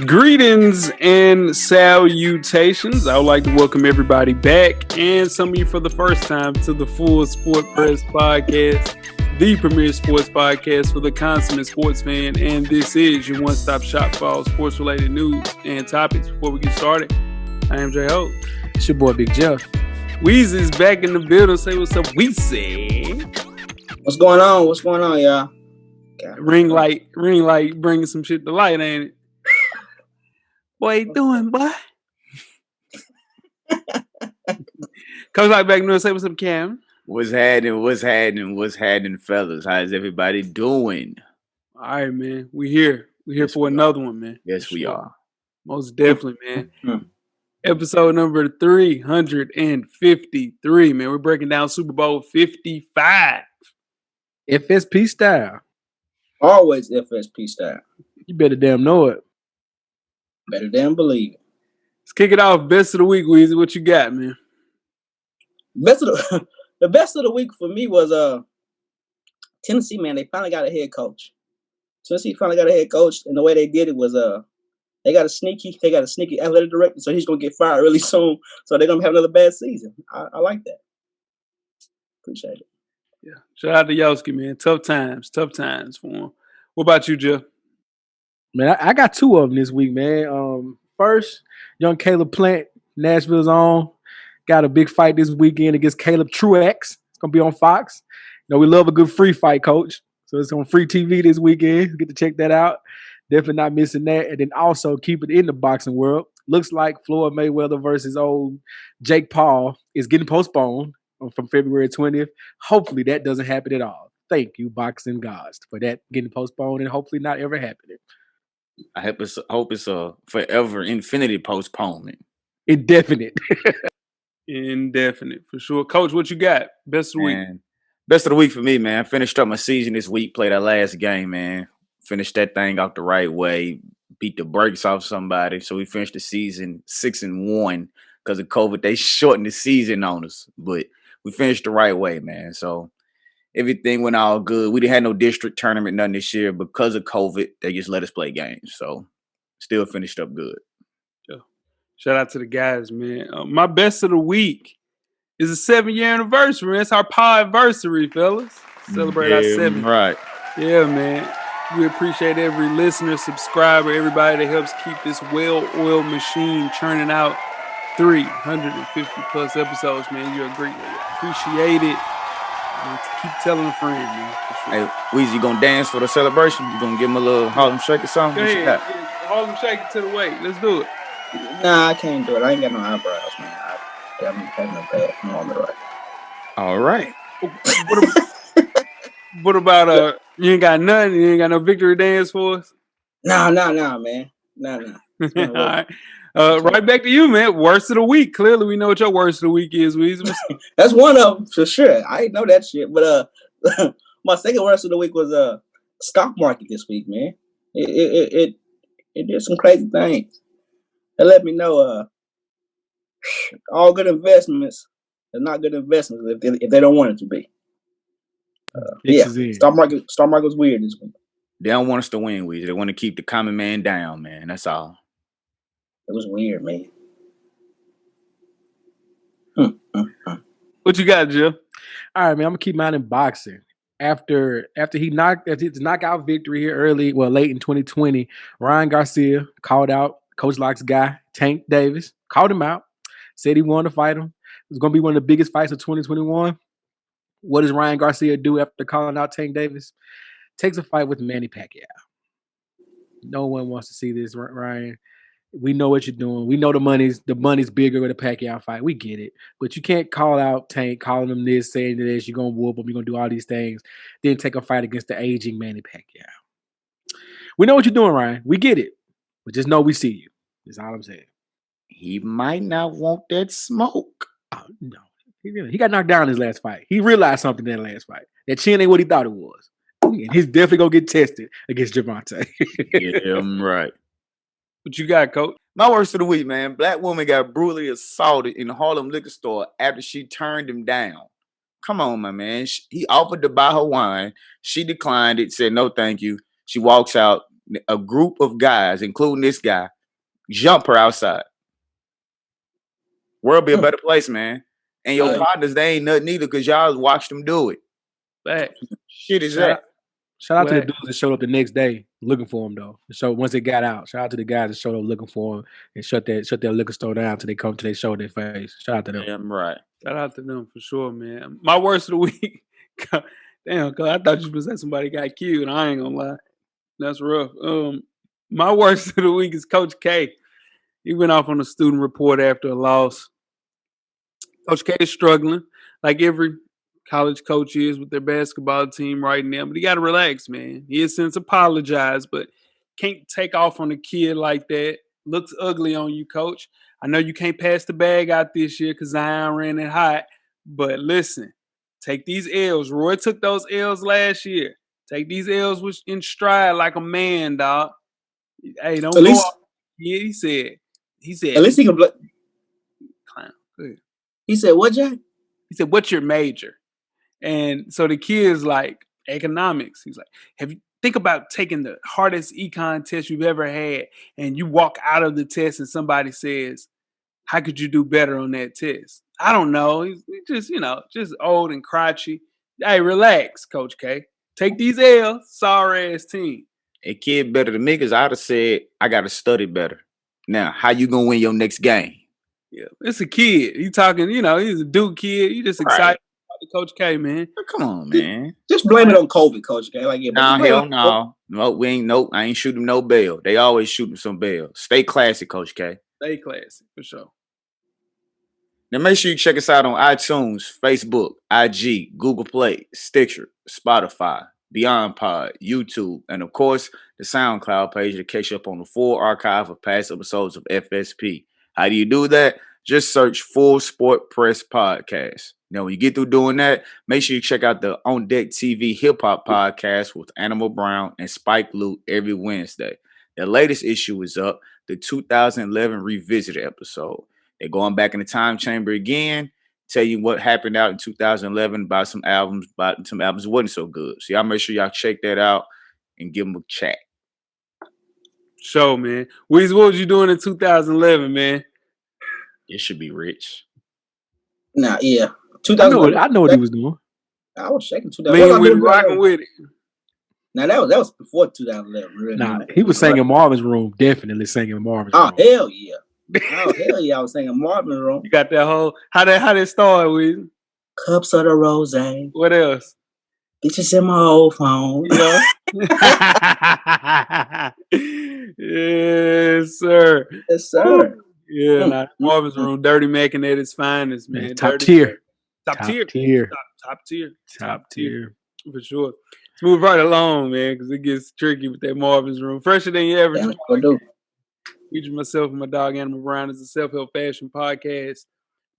Greetings and salutations. I would like to welcome everybody back and some of you for the first time to the Full Sport Press Podcast, the premier sports podcast for the consummate sports fan. And this is your one-stop shop for all sports-related news and topics. Before we get started, I am J Ho. It's your boy Big Jeff. Weezy is back in the building. Say what's up, Weezy. What's going on? What's going on, y'all? Ring light, bringing some shit to light, ain't it? What you doing, boy? Coach like back and say what's up, Cam. What's happening, fellas? How's everybody doing? All right, man. We here for another one, man. Yes, we are. Most definitely, man. Episode number 353, man. We're breaking down Super Bowl 55. FSP style. Always FSP style. You better damn know it. Better damn believe it. Let's kick it off. Best of the week, Weezy. What you got, man? The best of the week for me was Tennessee, man. They finally got a head coach. Tennessee finally got a head coach, and the way they did it was they got a sneaky athletic director, so he's gonna get fired really soon. So they're gonna have another bad season. I like that. Appreciate it. Yeah. Shout out to Yoski, man. Tough times for him. What about you, Jeff? Man, I got two of them this week, man. First, young Caleb Plant, Nashville's own, got a big fight this weekend against Caleb Truex. It's going to be on Fox. You know, we love a good free fight, coach. So it's on free TV this weekend. Get to check that out. Definitely not missing that. And then also keep it in the boxing world. Looks like Floyd Mayweather versus old Jake Paul is getting postponed from February 20th. Hopefully that doesn't happen at all. Thank you, boxing gods, for that getting postponed and hopefully not ever happening. I hope it's a forever infinity postponement. Indefinite. Indefinite, for sure. Coach, what you got? Best of the week. Best of the week for me, man. Finished up my season this week, played that last game, man. Finished that thing out the right way, beat the brakes off somebody. So we finished the season 6-1 because of COVID. They shortened the season on us, but we finished the right way, man. So everything went all good. We didn't have no district tournament, nothing this year. Because of COVID, they just let us play games. So still finished up good. Yeah. Shout out to the guys, man. My best of the week is a 7-year anniversary, man. It's our pod-versary, fellas. Celebrate our 7. Right. Yeah, man. We appreciate every listener, subscriber, everybody that helps keep this well-oiled machine churning out 350-plus episodes, man. You're greatly appreciated. Keep telling a friend, man. Sure. Hey, Weezy, you gonna dance for the celebration? You gonna give him a little Harlem Shake or something? Go ahead. Harlem Shake it to the weight. Let's do it. Nah, I can't do it. I ain't got no eyebrows, man. I'm having a bad moment right. All right. What about you ain't got nothing? You ain't got no victory dance for us? Nah, man. Nah. All right. Right back to you, man. Worst of the week. Clearly, we know what your worst of the week is, Weezy. That's one of them for sure. I didn't know that shit. But my second worst of the week was stock market this week, man. It did some crazy things. It let me know all good investments are not good investments if they don't want it to be. Stock market was weird this week. They don't want us to win, Weezy. They want to keep the common man down, man. That's all. It was weird, man. What you got, Jill? All right, man. I'm gonna keep mine in boxing. After his knockout victory here late in 2020, Ryan Garcia called out Coach Locke's guy, Tank Davis, called him out, said he wanted to fight him. It was gonna be one of the biggest fights of 2021. What does Ryan Garcia do after calling out Tank Davis? Takes a fight with Manny Pacquiao. No one wants to see this, Ryan. We know what you're doing. We know the money's bigger with a Pacquiao fight. We get it. But you can't call out Tank, calling him this, saying this, you're going to whoop him, you're going to do all these things, then take a fight against the aging Manny Pacquiao. We know what you're doing, Ryan. We get it. But just know we see you. That's all I'm saying. He might not want that smoke. Oh, no. He got knocked down in his last fight. He realized something in that last fight. That chin ain't what he thought it was. And he's definitely going to get tested against Javante. Yeah, I'm right. What you got, Coach? My worst of the week, man. Black woman got brutally assaulted in the Harlem liquor store after she turned him down. Come on, my man. He offered to buy her wine. She declined it, said no thank you. She walks out, a group of guys, including this guy, jump her outside. World be a better place, man. And your partners, they ain't nothing either because y'all watched them do it. Facts. Shit is that. Shout out to the dudes that showed up the next day looking for him though. So once it got out, shout out to the guys that showed up looking for him and shut their liquor store down till they come to they show their face. Shout out to them. Yeah, I'm right. Shout out to them for sure, man. My worst of the week. Damn, cause I thought you was that somebody got killed. I ain't gonna lie. That's rough. My worst of the week is Coach K. He went off on a student report after a loss. Coach K is struggling, like every college coach is with their basketball team right now. But he got to relax, man. He has since apologized, but can't take off on a kid like that. Looks ugly on you, Coach. I know you can't pass the bag out this year because Zion ran it hot. But listen, take these L's. Roy took those L's last year. Take these L's in stride like a man, dog. Hey, don't go off. Yeah, he said. At least he can play. Clown. Good. He said, what, Jack? He said, what's your major? And so the kid's like, economics. He's like, think about taking the hardest econ test you've ever had and you walk out of the test and somebody says, how could you do better on that test? I don't know. He's just, just old and crotchety. Hey, relax, Coach K. Take these L's, sorry ass team. A kid better than me because I'd have said, I got to study better. Now, how you going to win your next game? Yeah, it's a kid. He talking, he's a Duke kid. You just excited about the Coach K, man. Come on, man. Just blame it on COVID, Coach K. Like, hell no. No, we ain't. Nope, I ain't shooting no bail. They always shooting some bail. Stay classy, Coach K. Stay classy, for sure. Now, make sure you check us out on iTunes, Facebook, IG, Google Play, Stitcher, Spotify, Beyond Pod, YouTube, and of course, the SoundCloud page to catch up on the full archive of past episodes of FSP. How do you do that? Just search Full Sport Press Podcast. Now, when you get through doing that, make sure you check out the On Deck TV Hip Hop Podcast with Animal Brown and Spike Lee every Wednesday. The latest issue is up, the 2011 Revisited episode. They're going back in the time chamber again, tell you what happened out in 2011 about some albums wasn't so good. So y'all make sure y'all check that out and give them a chat. Show, man. Weezy, what was you doing in 2011, man? It should be rich. Nah, yeah. I know what he was doing. I was shaking 2011. Lean with rocking with it. Now that was before 2011. Really. Nah, he was singing Marvin's Room. Definitely singing Marvin's Room. Oh hell yeah! Oh hell yeah! I was singing Marvin's Room. You got that whole how that started with Cups of the Rose. What else? Bitches in my old phone. Yeah. Yes, sir. Yes, sir. Yeah, Marvin's Room, Dirty Mackin' at its finest, man. Top tier. Top tier. For sure. Let's move right along, man, because it gets tricky with that Marvin's Room. Fresher than you ever. Featuring myself and my dog Animal Brown is a self-help fashion podcast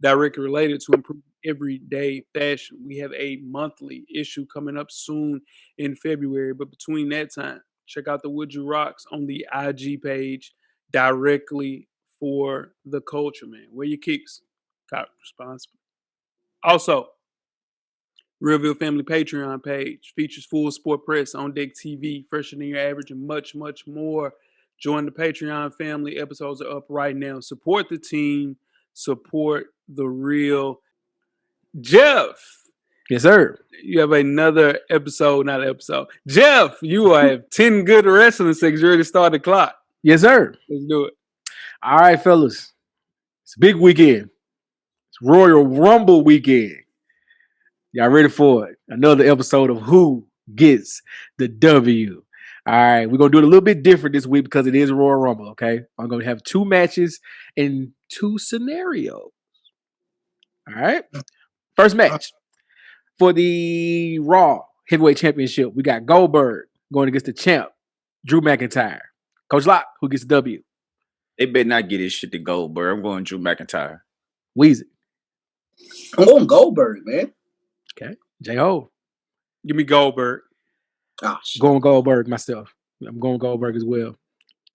directly related to improving everyday fashion. We have a monthly issue coming up soon in February, but between that time, check out the Would You Rocks on the IG page directly for the culture, man. Wear your kicks. Cop responsible. Also, Realville Family Patreon page features full sport press on deck TV, fresher than your average, and much, much more. Join the Patreon family. Episodes are up right now. Support the team. Support the real. Jeff. Yes, sir. You have another episode, not an episode. Jeff, you have 10 good wrestling segments. You ready to start the clock? Yes, sir. Let's do it. All right, fellas. It's a big weekend. It's Royal Rumble weekend. Y'all ready for it? Another episode of Who Gets the W. All right, we're going to do it a little bit different this week because it is Royal Rumble, okay? I'm going to have 2 matches and 2 scenarios. All right? First match. For the Raw Heavyweight Championship, we got Goldberg going against the champ, Drew McIntyre. Coach Locke, who gets the W? They better not get his shit to Goldberg. I'm going Drew McIntyre. Weezy. I'm going Goldberg, man. Okay. J-Ho. Give me Goldberg. Going Goldberg myself. I'm going Goldberg as well.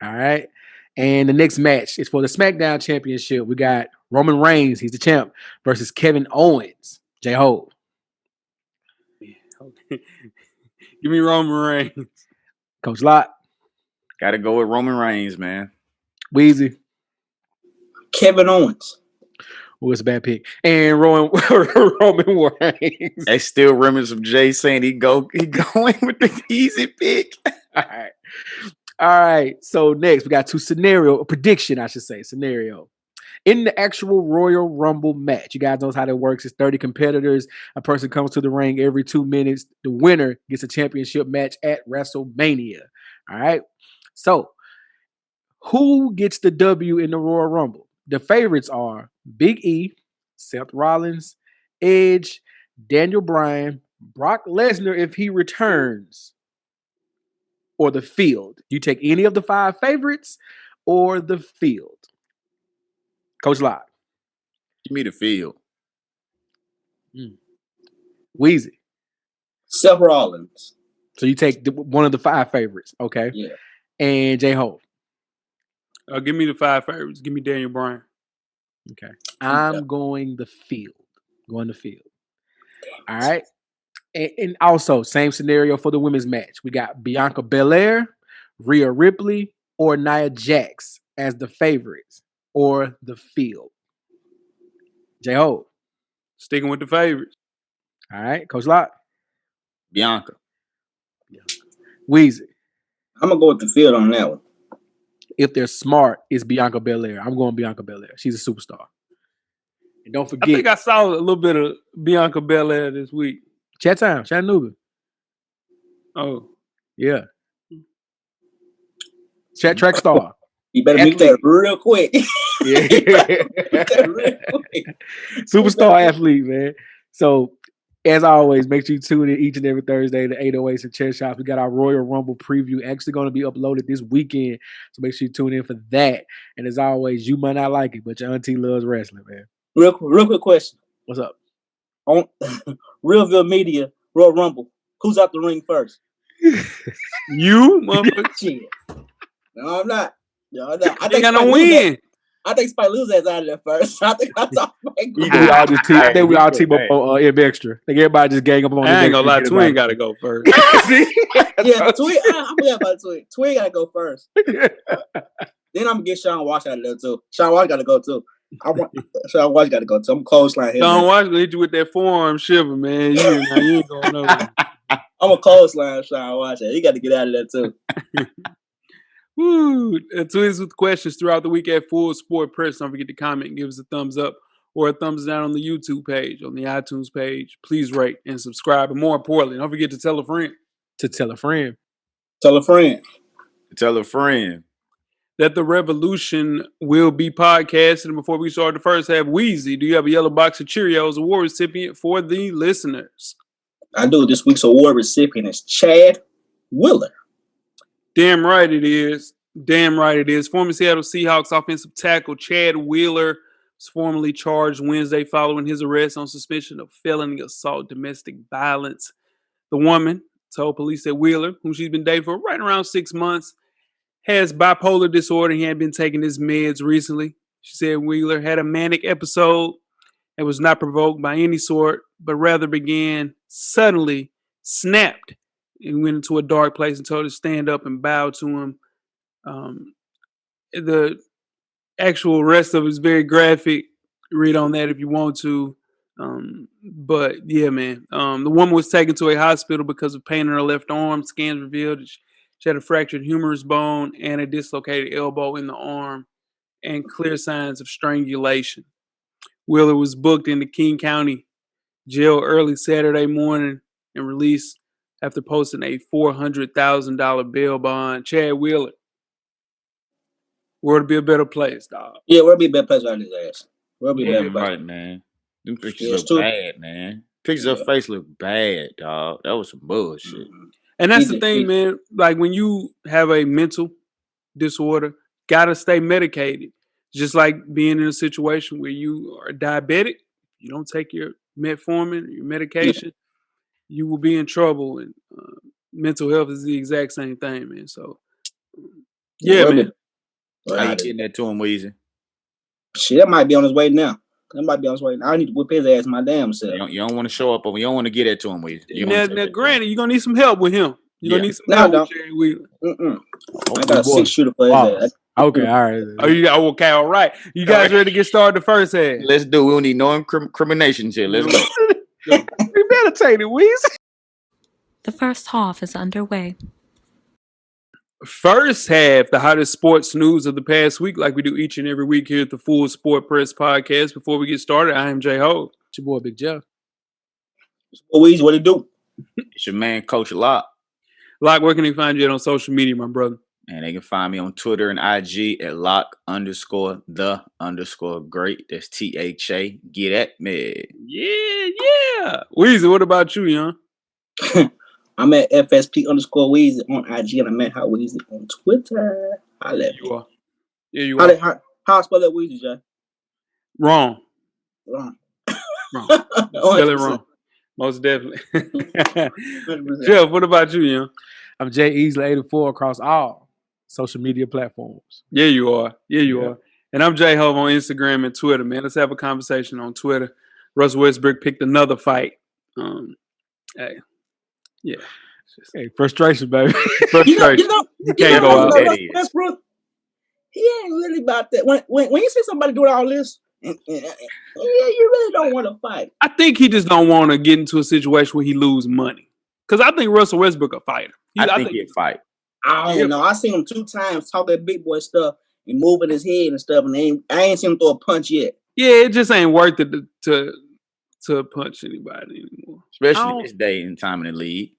All right. And the next match is for the SmackDown Championship. We got Roman Reigns, he's the champ, versus Kevin Owens. J-Ho. Give me Roman Reigns. Coach Locke. Got to go with Roman Reigns, man. Weezy. Kevin Owens. Well, it's a bad pick. And Roman Reigns. They still remnants of Jay saying he going with the easy pick. All right. So next we got prediction, I should say, scenario. In the actual Royal Rumble match, you guys know how that works. It's 30 competitors. A person comes to the ring every 2 minutes. The winner gets a championship match at WrestleMania. All right. So who gets the W in the Royal Rumble? The favorites are Big E, Seth Rollins, Edge, Daniel Bryan, Brock Lesnar if he returns, or the Field. You take any of the 5 favorites or the Field. Coach Locke. Give me the Field. Weezy. Seth Rollins. So you take one of the 5 favorites, okay? Yeah. And J-Ho. Give me the 5 favorites. Give me Daniel Bryan. Okay. I'm going the Field. Going the Field. All right. And also, same scenario for the women's match. We got Bianca Belair, Rhea Ripley, or Nia Jax as the favorites or the Field. J-Ho. Sticking with the favorites. All right. Coach Locke. Bianca. Weezy. I'm going to go with the Field on that one. If they're smart, it's Bianca Belair. I'm going Bianca Belair. She's a superstar. And don't forget. I think I saw a little bit of Bianca Belair this week. Chat time, Chattanooga. Oh. Yeah. Chat track star. You better make that real quick. Yeah. Superstar athlete, man. So, as always, make sure you tune in each and every Thursday to 808s and Chess Shops. We got our Royal Rumble preview actually going to be uploaded this weekend. So make sure you tune in for that. And as always, you might not like it, but your auntie loves wrestling, man. Real quick question. What's up? On Realville Media, Royal Rumble. Who's out the ring first? You, motherfucker. Shit. No, I'm not. I think got no win. I think Spike Lewis is out of there first. I think I saw Spike. I think we all team up on M Extra. I think everybody just gang up on. I ain't gonna lie, Twin got to go first. Yeah, Twin. I forgot about Twin. Twin got to go first. Then I'm gonna get Sean Walsh out of there too. Sean Walsh got to go too. Sean Walsh got to go too. I'm clothesline him. Sean Walsh gonna hit you with that forearm shiver, man. You ain't going nowhere. I'm a clothesline Sean Walsh. He got to get out of there too. Woo! Tweet us with questions throughout the week at Full Sport Press. Don't forget to comment and give us a thumbs up or a thumbs down on the YouTube page, on the iTunes page. Please rate and subscribe. And more importantly, don't forget to tell a friend. To tell a friend. Tell a friend. Tell a friend. That the revolution will be podcasted. And before we start the first half, Weezy, do you have a yellow box of Cheerios award recipient for the listeners? I do. This week's award recipient is Chad Wheeler. Damn right it is. Damn right it is. Former Seattle Seahawks offensive tackle Chad Wheeler was formally charged Wednesday following his arrest on suspicion of felony assault, domestic violence. The woman told police that Wheeler, whom she's been dating for right around 6 months, has bipolar disorder. He had been taking his meds recently. She said Wheeler had a manic episode and was not provoked by any sort, but rather began suddenly, snapped, and went into a dark place and told her to stand up and bow to him. The actual rest of it is very graphic. Read on that if you want to. But yeah, man. The woman was taken to a hospital because of pain in her left arm. Scans revealed that she had a fractured humerus bone and a dislocated elbow in the arm and clear signs of strangulation. Wheeler was booked in the King County jail early Saturday morning and released after posting a $400,000 bail bond. Chad Wheeler. World be a better place, dog. Yeah, world be a better place right his ass. World be a better place. Right, man. Them pictures look bad, man. Pictures of her face look bad, dog. That was some bullshit. Mm-hmm. And that's the thing, man. Like when you have a mental disorder, gotta stay medicated. Just like being in a situation where you are diabetic, you don't take your metformin, your medication, you will be in trouble. And mental health is the exact same thing, man. So, yeah, man. How you getting that to him, Weezy? Shit, that might be on his way now. I need to whip his ass my damn self. You don't want to show up, but we don't want to get it to him, Weezy. Now, granted, you're going to need some help with him. You gonna need some No, I help with don't. Jerry Wheeler. I got a boy. 6-shooter for his Pause. ass. Okay, all right. Oh, you got okay, all right. You guys ready to get started the first half? Let's do. We don't need no incriminations here. Let's go. Premeditated, Weezy. The first half is underway. First half, the hottest sports news of the past week, like we do each and every week here at the Full Sport Press Podcast. Before we get started, I am Jay Ho. It's your boy, Big Jeff. Weezy, what it do? It's your man, Coach Locke. Locke, where can they find you on social media, my brother? And they can find me on Twitter and IG at Locke_the_great. That's THA. Get at me. Yeah. Weezy, what about you, young? I'm at FSP_Weezy on IG, and I'm at Hot Weezy on Twitter. You are. Yeah, you are. How I spell that Weezy, Jay? Wrong. Wrong. Spell it wrong. Most definitely. 100%. Jeff, what about you, young? I'm Jay Easley 84 across all social media platforms. Yeah, you are. And I'm Jay Hove on Instagram and Twitter, man. Let's have a conversation on Twitter. Russell Westbrook picked another fight. Hey, frustration, baby. Frustration. You can't go out. Westbrook, he ain't really about that. When you see somebody doing all this, you really don't want to fight. I think he just don't want to get into a situation where he lose money. Because I think Russell Westbrook a fighter. I think he'd fight. I don't know. I seen him 2 times talk that big boy stuff and moving his head and stuff, and I ain't seen him throw a punch yet. Yeah, it just ain't worth it to punch anybody anymore. Especially this day and time in the league.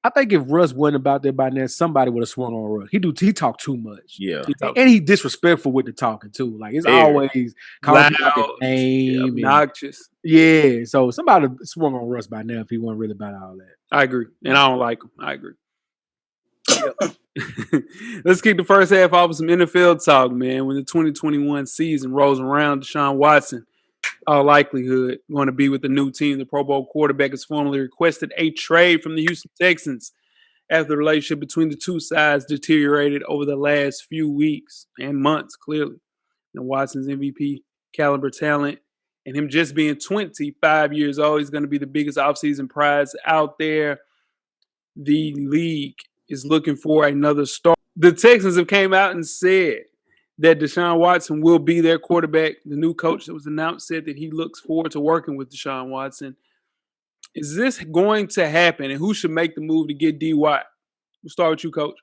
I think if Russ wasn't about that by now, somebody would have swung on Russ. He talk too much. Yeah. And he disrespectful with the talking too. Like it's always calling out his name. Obnoxious. Yeah. So somebody swung on Russ by now if he wasn't really about all that. I agree. And I don't like him. I agree. Let's kick the first half off with some NFL talk, man. When the 2021 season rolls around, Deshaun Watson, all likelihood, going to be with the new team. The Pro Bowl quarterback has formally requested a trade from the Houston Texans after the relationship between the two sides deteriorated over the last few weeks and months, clearly. And Watson's MVP caliber talent and him just being 25 years old, he's going to be the biggest offseason prize out there. The league is looking for another star. The Texans have came out and said that Deshaun Watson will be their quarterback. The new coach that was announced said that he looks forward to working with Deshaun Watson. Is this going to happen? And who should make the move to get D. Watt? We'll start with you, Coach.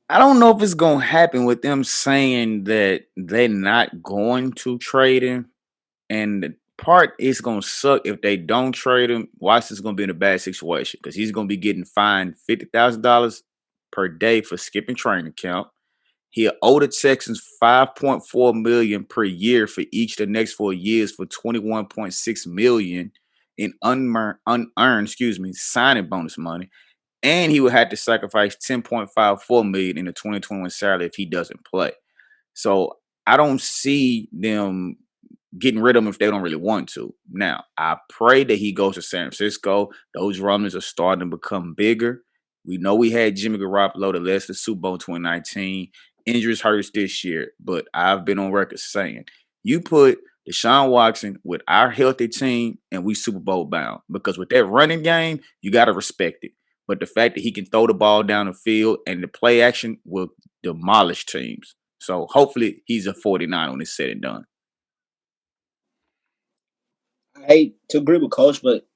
I don't know if it's going to happen with them saying that they're not going to trade him. And the part is going to suck if they don't trade him. Watson's going to be in a bad situation because he's going to be getting fined $50,000 per day for skipping training camp. He'll owe the Texans $5.4 million per year for each of the next 4 years for $21.6 million in unearned signing bonus money. And he would have to sacrifice $10.54 million in the 2021 salary if he doesn't play. So I don't see them getting rid of him if they don't really want to. Now, I pray that he goes to San Francisco. Those rumors are starting to become bigger. We know we had Jimmy Garoppolo that led to the Super Bowl 2019. Injuries hurt us this year, but I've been on record saying you put Deshaun Watson with our healthy team and we Super Bowl bound, because with that running game, you got to respect it. But the fact that he can throw the ball down the field and the play action will demolish teams. So hopefully he's a 49 when it's said and done. I hate to agree with Coach, but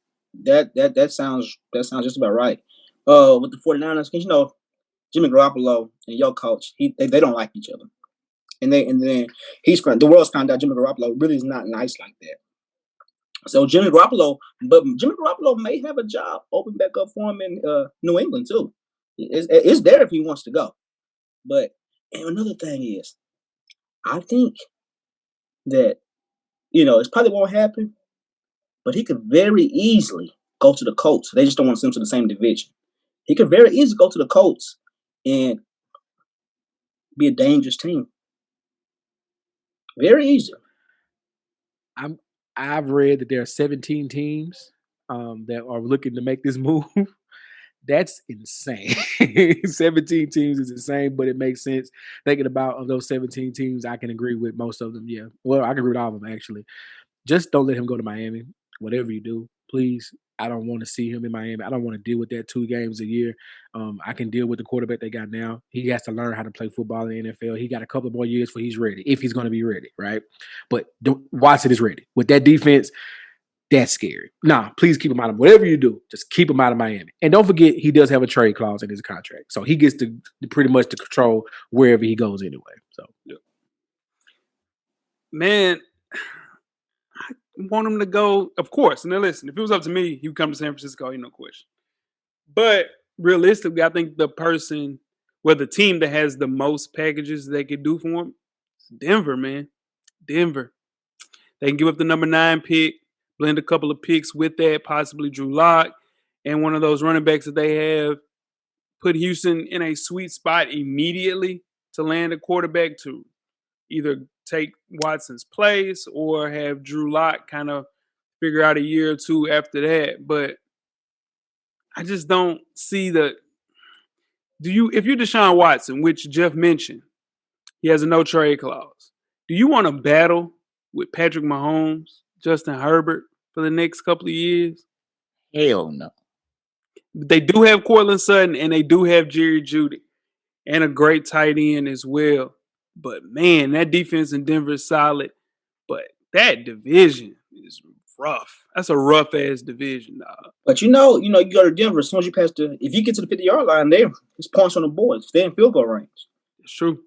that sounds just about right. With the 49ers, because Jimmy Garoppolo and your coach, they don't like each other, and then the world's found out Jimmy Garoppolo really is not nice like that. So Jimmy Garoppolo may have a job open back up for him in New England too. It's there if he wants to go. But another thing is, I think that it probably won't happen, but he could very easily go to the Colts. They just don't want to send him to the same division. He could very easily go to the Colts and be a dangerous team. Very easy. I've read that there are 17 teams that are looking to make this move. That's insane. 17 teams is insane, but it makes sense. Thinking about those 17 teams, I can agree with most of them. Yeah. Well, I can agree with all of them, actually. Just don't let him go to Miami, whatever you do. please. I don't want to see him in Miami. I don't want to deal with that 2 games a year. I can deal with the quarterback they got now. He has to learn how to play football in the NFL. He got a couple more years before he's ready, if he's going to be ready, right? But Watson is ready. With that defense, that's scary. Nah, please keep him out of whatever you do. Just keep him out of Miami. And don't forget, he does have a trade clause in his contract. So he gets to pretty much to control wherever he goes anyway. So, yeah. Man, I want him to go, of course. Now, listen, if it was up to me, he would come to San Francisco, ain't no question. But realistically, I think the team that has the most packages they could do for him is Denver, man. Denver. They can give up the number 9 pick, blend a couple of picks with that, possibly Drew Lock, and one of those running backs that they have. Put Houston in a sweet spot immediately to land a quarterback to either take Watson's place or have Drew Lock kind of figure out a year or two after that. But I just don't see if you're Deshaun Watson, which Jeff mentioned, he has a no trade clause. Do you want to battle with Patrick Mahomes, Justin Herbert for the next couple of years? Hell no. They do have Cortland Sutton and they do have Jerry Jeudy and a great tight end as well. But man, that defense in Denver is solid. But that division is rough. That's a rough ass division, dog. But you go to Denver as soon as you pass if you get to the 50-yard line, it's points on the board. Stay in field goal range. It's true.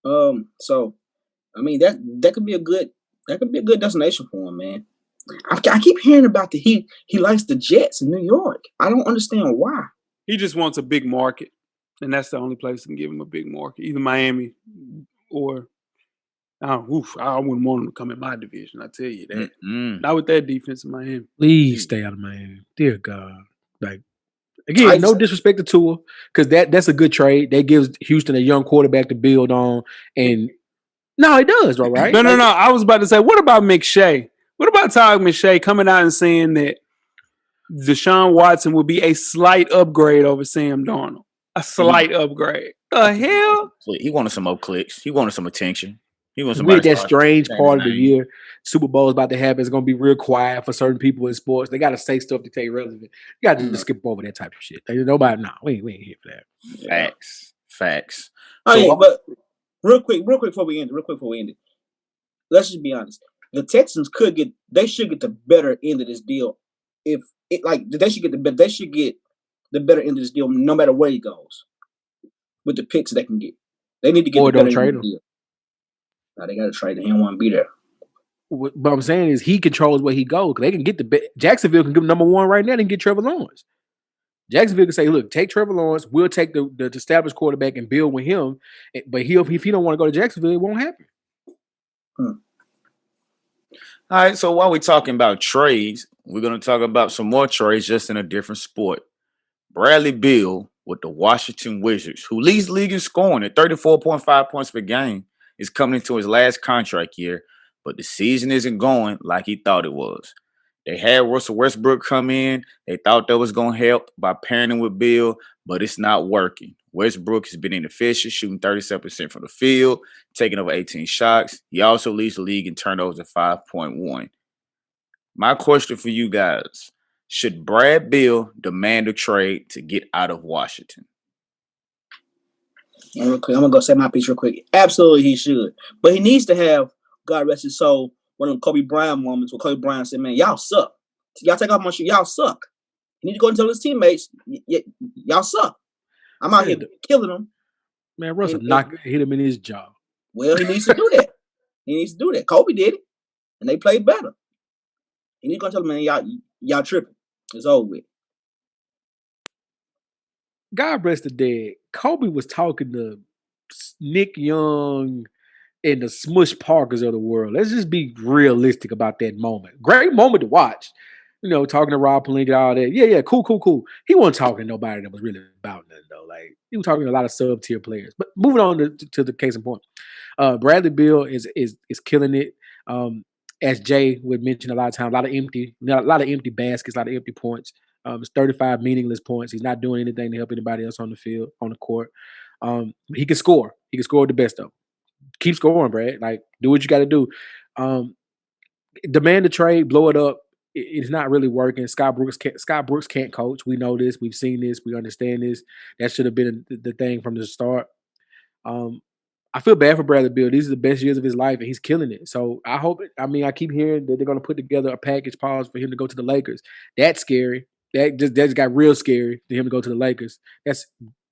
So I mean that could be a good destination for him, man. I keep hearing about he likes the Jets in New York. I don't understand why. He just wants a big market, and that's the only place that can give him a big market, either Miami or I wouldn't want him to come in my division. I tell you that. Not with that defense in Miami. Please stay out of Miami, dear God. Like again, no disrespect to Tua, because that's a good trade. That gives Houston a young quarterback to build on, and no, it does, right? No. I was about to say, what about McShay? What about Todd McShay coming out and saying that Deshaun Watson will be a slight upgrade over Sam Darnold? A slight upgrade. The hell? He wanted some more clicks. He wanted some attention. He wanted We're at that strange part of the year. Super Bowl is about to happen. It's going to be real quiet for certain people in sports. They got to say stuff to stay relevant. You got to just skip over that type of shit. Nobody, we ain't here for that. Facts. But real quick before we end it, let's just be honest. The Texans should get the better end of this deal. They should get the better end of this deal no matter where he goes. With the picks they can get. They need to get the better end of the deal. Now they gotta trade him. He don't want to be there. What I'm saying is he controls where he goes. They can get Jacksonville can give him number 1 right now and get Trevor Lawrence. Jacksonville can say, look, take Trevor Lawrence. We'll take the established quarterback and build with him. But if he don't want to go to Jacksonville, it won't happen. All right, so while we're talking about trades, we're going to talk about some more trades just in a different sport. Bradley Beal with the Washington Wizards, who leads the league in scoring at 34.5 points per game, is coming into his last contract year, but the season isn't going like he thought it was. They had Russell Westbrook come in. They thought that was going to help by pairing him with Beal, but it's not working. Westbrook has been inefficient, shooting 37% from the field, taking over 18 shots. He also leads the league in turnovers at 5.1. My question for you guys, should Brad Beal demand a trade to get out of Washington? Real quick, I'm going to go say my piece real quick. Absolutely he should. But he needs to have, God rest his soul, one of the Kobe Bryant moments where Kobe Bryant said, man, y'all suck. Y'all take off my shoe. Y'all suck. He need to go and tell his teammates, y'all suck. I'm out here killing them. Man, Russell hit him in his jaw. Well, he needs to do that. Kobe did it, and they played better. He needs to go and tell them, man, y'all tripping. It's over with. God rest the dead. Kobe was talking to Nick Young and the Smush Parkers of the world. Let's just be realistic about that moment. Great moment to watch. Talking to Rob Pelinka, all that. Yeah, cool. He wasn't talking to nobody that was really about nothing, though. Like, he was talking to a lot of sub-tier players. But moving on to the case in point. Bradley Beal is killing it. As Jay would mention a lot of times, a lot of empty baskets, a lot of empty points. It's 35 meaningless points. He's not doing anything to help anybody else on the field, on the court. He can score. He can score the best of them. Keep scoring, Brad. Like, do what you got to do. Demand a trade, blow it up. it's not really working. Scott Brooks can't coach. We know this. We've seen this. We understand this. That should have been the thing from the start. I feel bad for Bradley Beal. These are the best years of his life, and he's killing it. So I hope. I keep hearing that they're going to put together a package pause for him to go to the Lakers. That's scary. That just got real scary for him to go to the Lakers. That's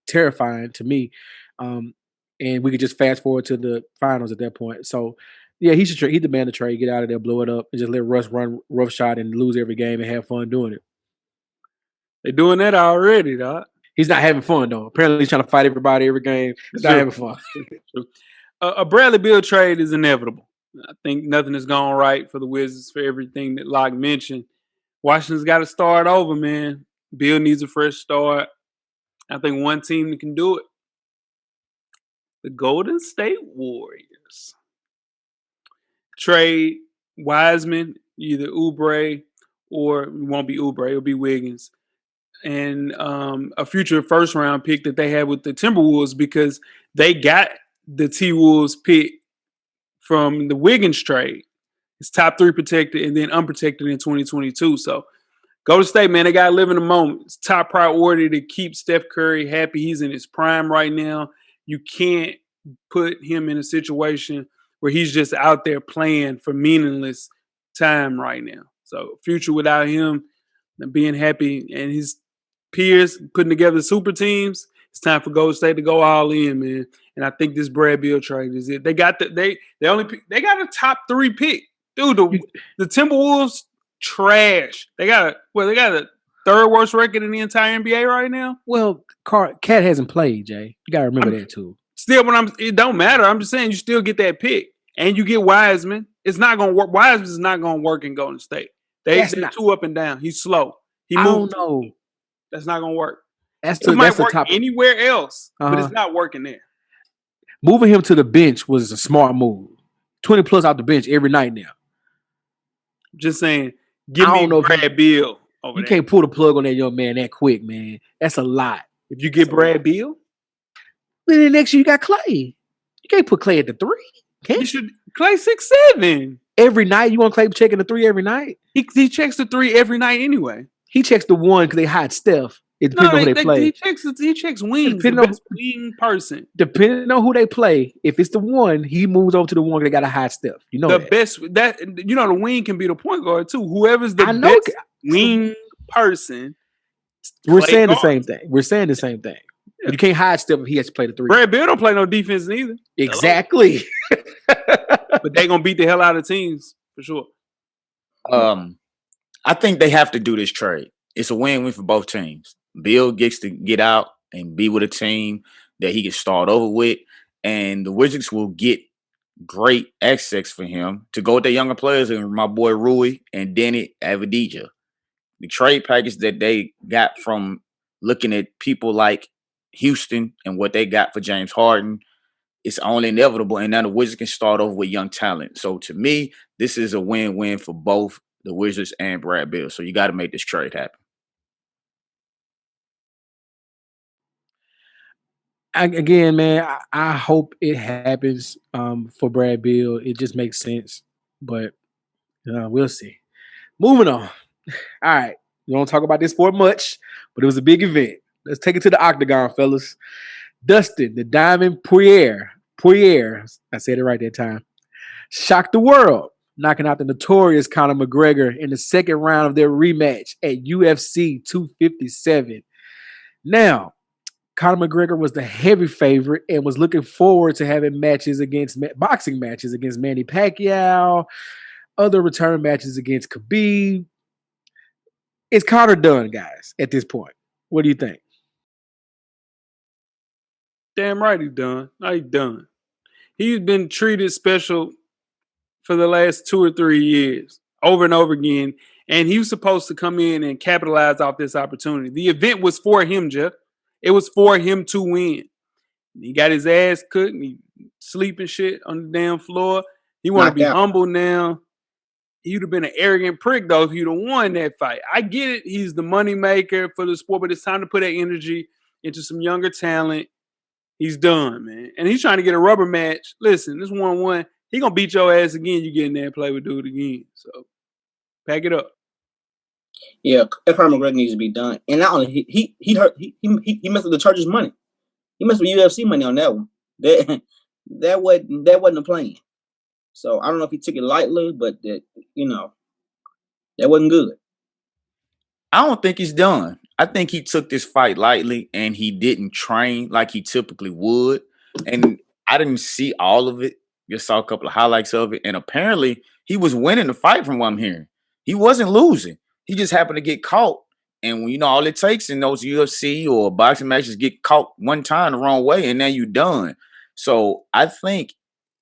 terrifying to me. And we could just fast forward to the finals at that point. So yeah, he demand a trade, get out of there, blow it up, and just let Russ run roughshod and lose every game and have fun doing it. They're doing that already, dog. He's not having fun though. Apparently, he's trying to fight everybody every game. He's not having fun. A Bradley Beal trade is inevitable. I think nothing has gone right for the Wizards for everything that Locke mentioned. Washington's got to start over, man. Beal needs a fresh start. I think one team that can do it. The Golden State Warriors. Trade Wiseman, either Oubre or it won't be Oubre, it'll be Wiggins. And a future first-round pick that they had with the Timberwolves because they got the T-Wolves pick from the Wiggins trade. It's top 3 protected and then unprotected in 2022. So Golden State, man, they got to live in the moment. It's top priority to keep Steph Curry happy. He's in his prime right now. You can't put him in a situation where he's just out there playing for meaningless time right now. So future without him and being happy and his peers putting together super teams, it's time for Golden State to go all in, man. And I think this Brad Beal trade is it. They got they got a top 3 pick. Dude, the Timberwolves trash. They got a third worst record in the entire NBA right now. Well, Cat hasn't played, Jay. You gotta remember that too. Still, it don't matter. I'm just saying you still get that pick. And you get Wiseman. It's not gonna work. Wiseman is not gonna work in Golden State. They're too up and down. He's slow. I don't know. That's not gonna work. It might work anywhere else, but it's not working there. Moving him to the bench was a smart move. 20 plus out the bench every night now. Just saying, give me Brad Beal over there. You can't pull the plug on that young man that quick, man. That's a lot. If you get Brad Beal, then next year you got Clay. You can't put Clay at the 3. You should Clay 6'7". Every night you want Clay checking the 3 every night? He checks the 3 every night anyway. He checks the 1 because they hide Steph. It depends on who they play. He checks wings. The best wing person. Depending on who they play, if it's the 1, he moves over to the 1 because they got to hide Steph. You know the wing can be the point guard too. Whoever's the best wing person. We're saying the same thing. Yeah. But you can't hide Steph if he has to play the 3. Brad Beal don't play no defense neither. Exactly. But they gonna beat the hell out of teams for sure. I think they have to do this trade. It's a win-win for both teams. Bill gets to get out and be with a team that he can start over with, and the Wizards will get great access for him to go with their younger players and my boy Rui and Denny Avdija. The trade package that they got from looking at people like Houston and what they got for James Harden, it's only inevitable, and now the Wizards can start over with young talent. So to me, this is a win-win for both the Wizards and Brad Beal. So you got to make this trade happen. Again, man, I hope it happens for Brad Beal. It just makes sense, but we'll see. Moving on. All right, we don't talk about this sport much, but it was a big event. Let's take it to the octagon, fellas. Dustin, the Diamond Poirier, I said it right that time, shocked the world, knocking out the notorious Conor McGregor in the second round of their rematch at UFC 257. Now, Conor McGregor was the heavy favorite and was looking forward to having boxing matches against Manny Pacquiao, other return matches against Khabib. Is Conor done, guys, at this point? What do you think? Damn right he's done. He's done. He's been treated special for the last 2 or 3 years, over and over again, and he was supposed to come in and capitalize off this opportunity. The event was for him, Jeff. It was for him to win. He got his ass cooked and he sleeping shit on the damn floor. He want to be humble now. He would have been an arrogant prick, though, if he'd have won that fight. I get it. He's the money maker for the sport, but it's time to put that energy into some younger talent. He's done, man. And he's trying to get a rubber match. Listen, this 1-1. He going to beat your ass again. You get in there and play with dude again. So, pack it up. Yeah, Conor McGregor needs to be done. And not only he hurt he messed with the church's money. He messed with UFC money on that one. That wasn't a plan. So I don't know if he took it lightly, but that wasn't good. I don't think he's done. I think he took this fight lightly and he didn't train like he typically would. And I didn't see all of it. Just saw a couple of highlights of it. And apparently he was winning the fight from what I'm hearing. He wasn't losing. He just happened to get caught. And when all it takes in those UFC or boxing matches, get caught one time the wrong way and then you're done. So I think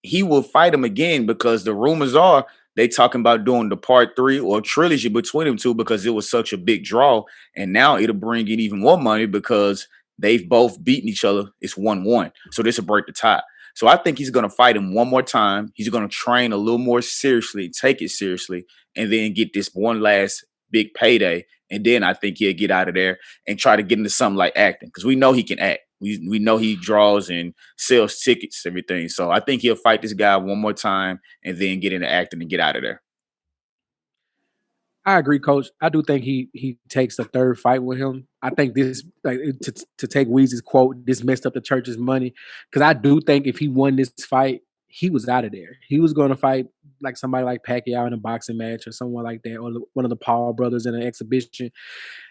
he will fight him again because the rumors are they talking about doing the part 3 or trilogy between them two because it was such a big draw. And now it'll bring in even more money because they've both beaten each other. It's 1-1. So this will break the tie. So I think he's going to fight him one more time. He's going to train a little more seriously, take it seriously, and then get this one last big payday. And then I think he'll get out of there and try to get into something like acting because we know he can act. We know he draws and sells tickets, everything. So I think he'll fight this guy one more time and then get into acting and get out of there. I agree, Coach. I do think he takes a third fight with him. I think this, like, to take Weezy's quote, this messed up the church's money. Because I do think if he won this fight, he was out of there. He was going to fight like somebody like Pacquiao in a boxing match or someone like that, or one of the Paul brothers in an exhibition.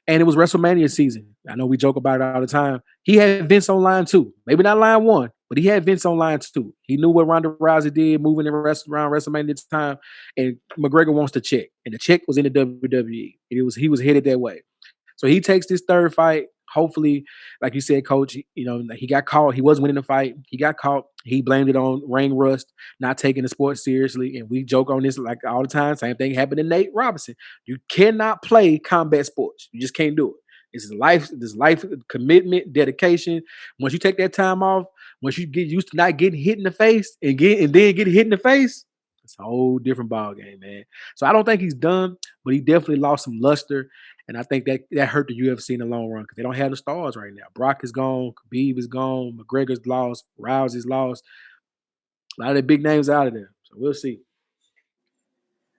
And it was WrestleMania season. I know we joke about it all the time. He had Vince on line 2. Maybe not line 1, but he had Vince on line 2. He knew what Ronda Rousey did moving around WrestleMania at the time. And McGregor wants the check. And the check was in the WWE. And he was headed that way. So he takes this third fight. Hopefully, like you said, Coach, he got caught. He was winning the fight. He got caught. He blamed it on ring rust, not taking the sport seriously. And we joke on this like all the time. Same thing happened to Nate Robinson. You cannot play combat sports. You just can't do it. This life commitment, dedication. Once you take that time off, once you get used to not getting hit in the face and then get hit in the face, it's a whole different ball game, man. So I don't think he's done, but he definitely lost some luster. And I think that hurt the UFC in the long run because they don't have the stars right now. Brock is gone. Khabib is gone. McGregor's lost. Rousey's lost. A lot of the big names out of there. So we'll see.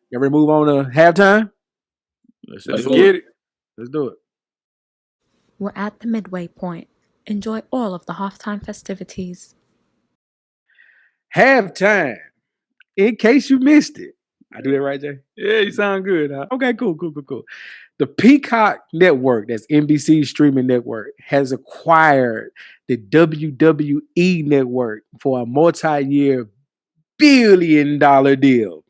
You ever move on to halftime? Let's get it. Let's do it. We're at the midway point. Enjoy all of the halftime festivities. Halftime. In case you missed it. I do that right, Jay? Yeah, you sound good. Huh? Okay, cool. The Peacock network, that's NBC's streaming network, has acquired the WWE network for a multi-year $1 billion deal.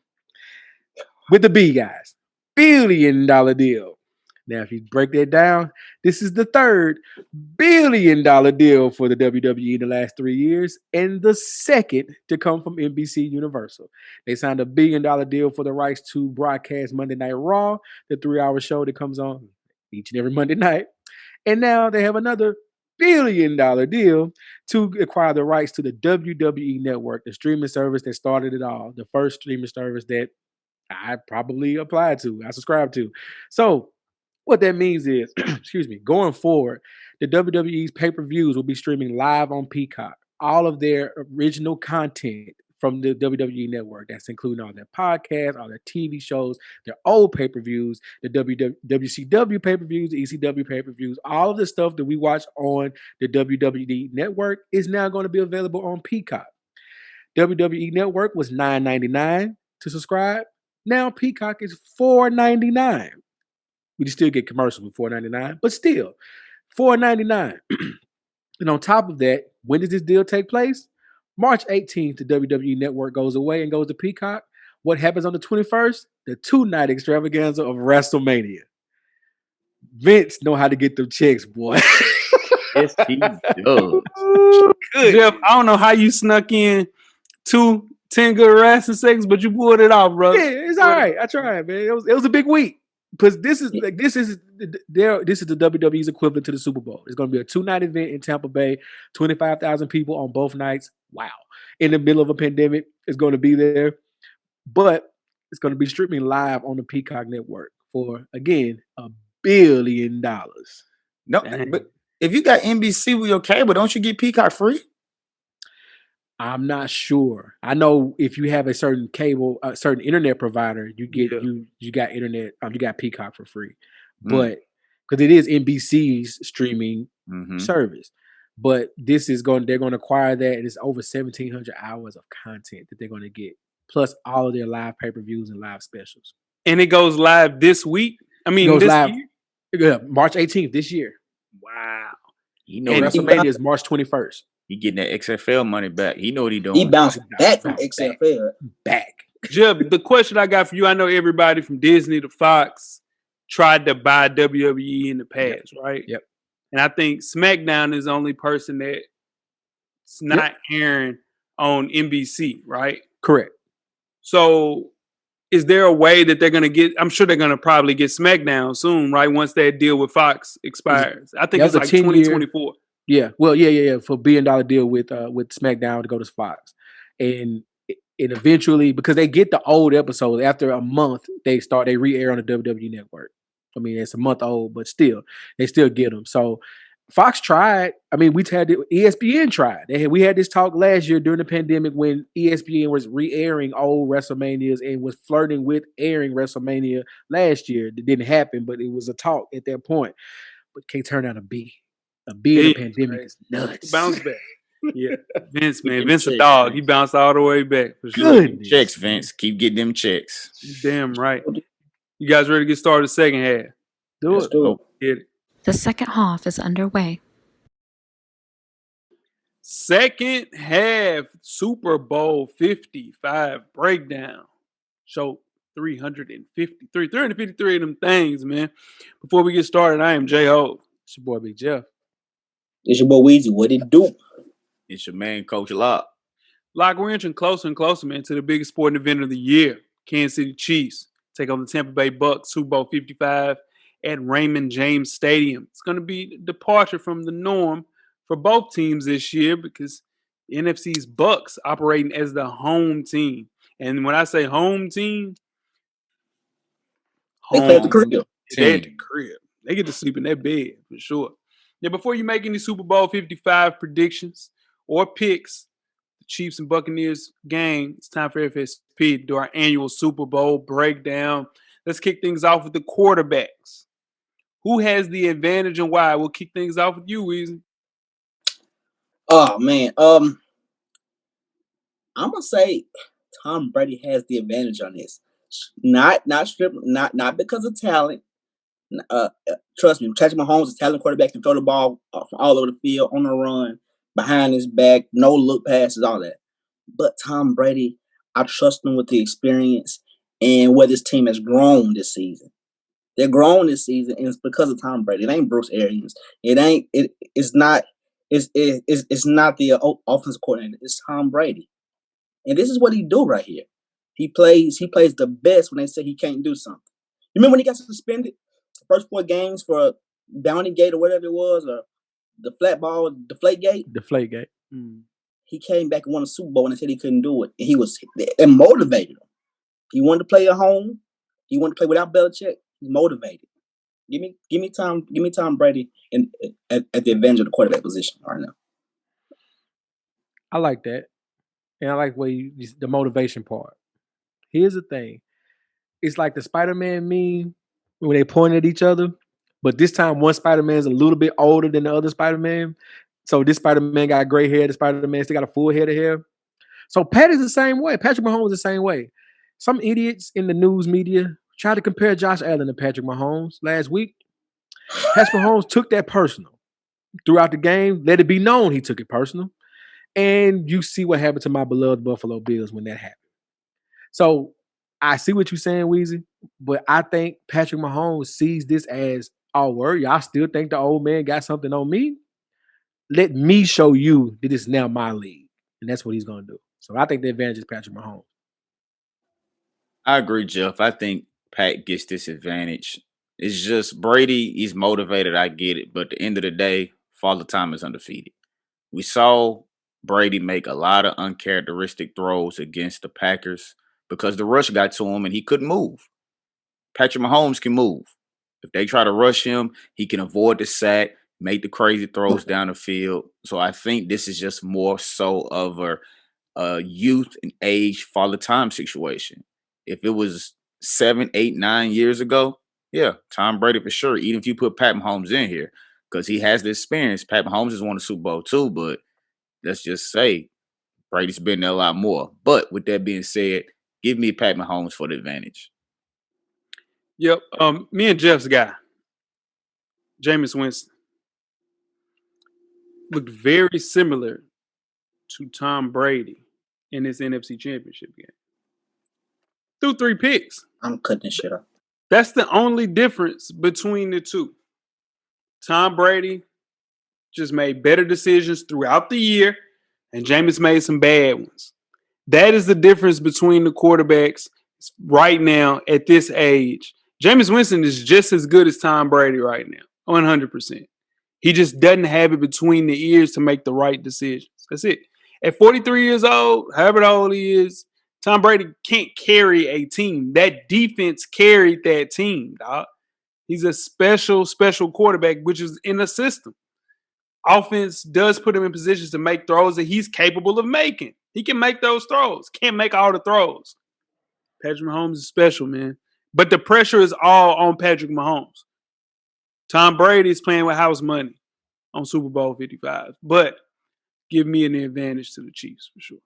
With the B, guys. $1 billion deal. Now, if you break that down, this is the third $1 billion deal for the WWE in the last 3 years and the second to come from NBC Universal. They signed a $1 billion deal for the rights to broadcast Monday Night Raw, the 3-hour show that comes on each and every Monday night. And now they have another $1 billion deal to acquire the rights to the WWE Network, the streaming service that started it all, the first streaming service that I probably applied to, I subscribed to. So what that means is, going forward, the WWE's pay-per-views will be streaming live on Peacock. All of their original content from the WWE network, that's including all their podcasts, all their TV shows, their old pay-per-views, the WCW pay-per-views, the ECW pay-per-views, all of the stuff that we watch on the WWE network is now going to be available on Peacock. WWE Network was $9.99 to subscribe. Now Peacock is $4.99. We still get commercials with $4.99, but still $4.99. And on top of that, when does this deal take place? March 18th, the WWE Network goes away and goes to Peacock. What happens on the 21st? The 2-night extravaganza of WrestleMania. Vince know how to get them checks, boy. Yes, he does. Jeff, I don't know how you snuck in 10 good wrestling seconds, but you pulled it off, bro. Yeah, it's all right. I tried, man. It was a big week. Because this is the WWE's equivalent to the Super Bowl. It's going to be a 2-night event in Tampa Bay, 25,000 people on both nights. Wow. In the middle of a pandemic, it's going to be there. But it's going to be streaming live on the Peacock network for, again, $1 billion. No, but if you got NBC with your cable, don't you get Peacock free? I'm not sure. I know if you have a certain cable, a certain internet provider, you get you got internet. You got Peacock for free. but because it is NBC's streaming Mm-hmm. service. But they're going to acquire that, and it's over 1,700 hours of content that they're going to get, plus all of their live pay-per-views and live specials. And it goes live this week. I mean, It goes this live year? March 18th this year. Wow. And WrestleMania is March 21st. He getting that XFL money back. He know what he doing. He bounced back from XFL. Back. Jeb, the question I got for you, I know everybody from Disney to Fox tried to buy WWE in the past, right? Yep. And I think SmackDown is the only person that's not airing on NBC, right? Correct. So is there a way that they're going to get, I'm sure they're going to probably get SmackDown soon, right? Once that deal with Fox expires. I think it's like 2024. Yeah. Well, yeah. For $1 billion deal with SmackDown to go to Fox. And eventually, because they get the old episodes after a month, they re-air on the WWE network. I mean, it's a month old, but still, they still get them. So Fox tried. I mean, ESPN tried. We had this talk last year during the pandemic when ESPN was re-airing old WrestleManias and was flirting with airing WrestleMania last year. It didn't happen, but it was a talk at that point. But can't turn out a B. A B in the pandemic is nuts. Bounce back. Yeah, Vince, man. Vince a dog. He bounced all the way back. For sure. Good checks, Vince. Keep getting them checks. Damn right. You guys ready to get started the second half? Let's do it. Get it. The second half is underway. Second half Super Bowl 55 breakdown. Show 353 of them things, man. Before we get started, I am J-Ho. It's your boy Big Jeff. It's your boy Weezy. What it do? It's your man, Coach Lock. Lock, we're inching closer and closer, man, to the biggest sporting event of the year. Kansas City Chiefs take on the Tampa Bay Bucks, Super Bowl 55 at Raymond James Stadium. It's going to be a departure from the norm for both teams this year because the NFC's Bucs operating as the home team. And when I say home team, they play at the crib. They at the crib. They get to sleep in their bed for sure. Now, before you make any Super Bowl 55 predictions or picks, the Chiefs and Buccaneers game, it's time for FSP to do our annual Super Bowl breakdown. Let's kick things off with the quarterbacks. Who has the advantage and why? We'll kick things off with you, Weezy. Oh man, I'm gonna say Tom Brady has the advantage on this. Not because of talent. Trust me, Patrick Mahomes is a talented quarterback, can throw the ball from all over the field, on the run, behind his back, no look passes, all that. But Tom Brady, I trust him with the experience and where this team has grown this season. They're grown this season, and it's because of Tom Brady. It ain't Bruce Arians. It's not the offensive coordinator. It's Tom Brady, and this is what he do right here. He plays the best when they say he can't do something. You remember when he got suspended the first 4 games for Bounty Gate or whatever it was, or the flat ball, Deflategate? Deflategate. He came back and won a Super Bowl and they said he couldn't do it. And it motivated him. He wanted to play at home. He wanted to play without Belichick. He's motivated. Give me Tom Brady at the advantage of the quarterback position right now. I like that, and I like the motivation part. Here's the thing: it's like the Spider-Man meme when they point at each other, but this time one Spider-Man is a little bit older than the other Spider-Man. So this Spider-Man got gray hair. The Spider-Man still got a full head of hair. So Pat is the same way. Patrick Mahomes is the same way. Some idiots in the news media tried to compare Josh Allen to Patrick Mahomes last week. Patrick Mahomes took that personal. Throughout the game, let it be known he took it personal. And you see what happened to my beloved Buffalo Bills when that happened. So I see what you're saying, Weezy, but I think Patrick Mahomes sees this as, oh, word, y'all still think the old man got something on me? Let me show you that it's now my league. And that's what he's going to do. So I think the advantage is Patrick Mahomes. I agree, Jeff. I think Pat gets this advantage. It's just Brady, he's motivated. I get it. But at the end of the day, Father Time is undefeated. We saw Brady make a lot of uncharacteristic throws against the Packers because the rush got to him and he couldn't move. Patrick Mahomes can move. If they try to rush him, he can avoid the sack, make the crazy throws down the field. So I think this is just more so of a youth and age Father Time situation. If it was 7, 8, 9 years ago, Yeah, Tom Brady for sure. Even if you put Pat Mahomes in here, because he has the experience. Pat Mahomes has won the Super Bowl too, but let's just say Brady's been there a lot more. But with that being said, give me Pat Mahomes for the advantage. Yep. Me and Jeff's guy, Jameis Winston, looked very similar to Tom Brady in his NFC Championship game. Threw 3 picks. I'm cutting this shit up. That's the only difference between the two. Tom Brady just made better decisions throughout the year, and Jameis made some bad ones. That is the difference between the quarterbacks right now at this age. Jameis Winston is just as good as Tom Brady right now, 100%. He just doesn't have it between the ears to make the right decisions. That's it. At 43 years old, however old he is, Tom Brady can't carry a team. That defense carried that team, dog. He's a special quarterback, which is in the system. Offense does put him in positions to make throws that he's capable of making. He can make those throws. Can't make all the throws. Patrick Mahomes is special, man. But the pressure is all on Patrick Mahomes. Tom Brady is playing with house money on Super Bowl 55. But give me an advantage to the Chiefs for sure.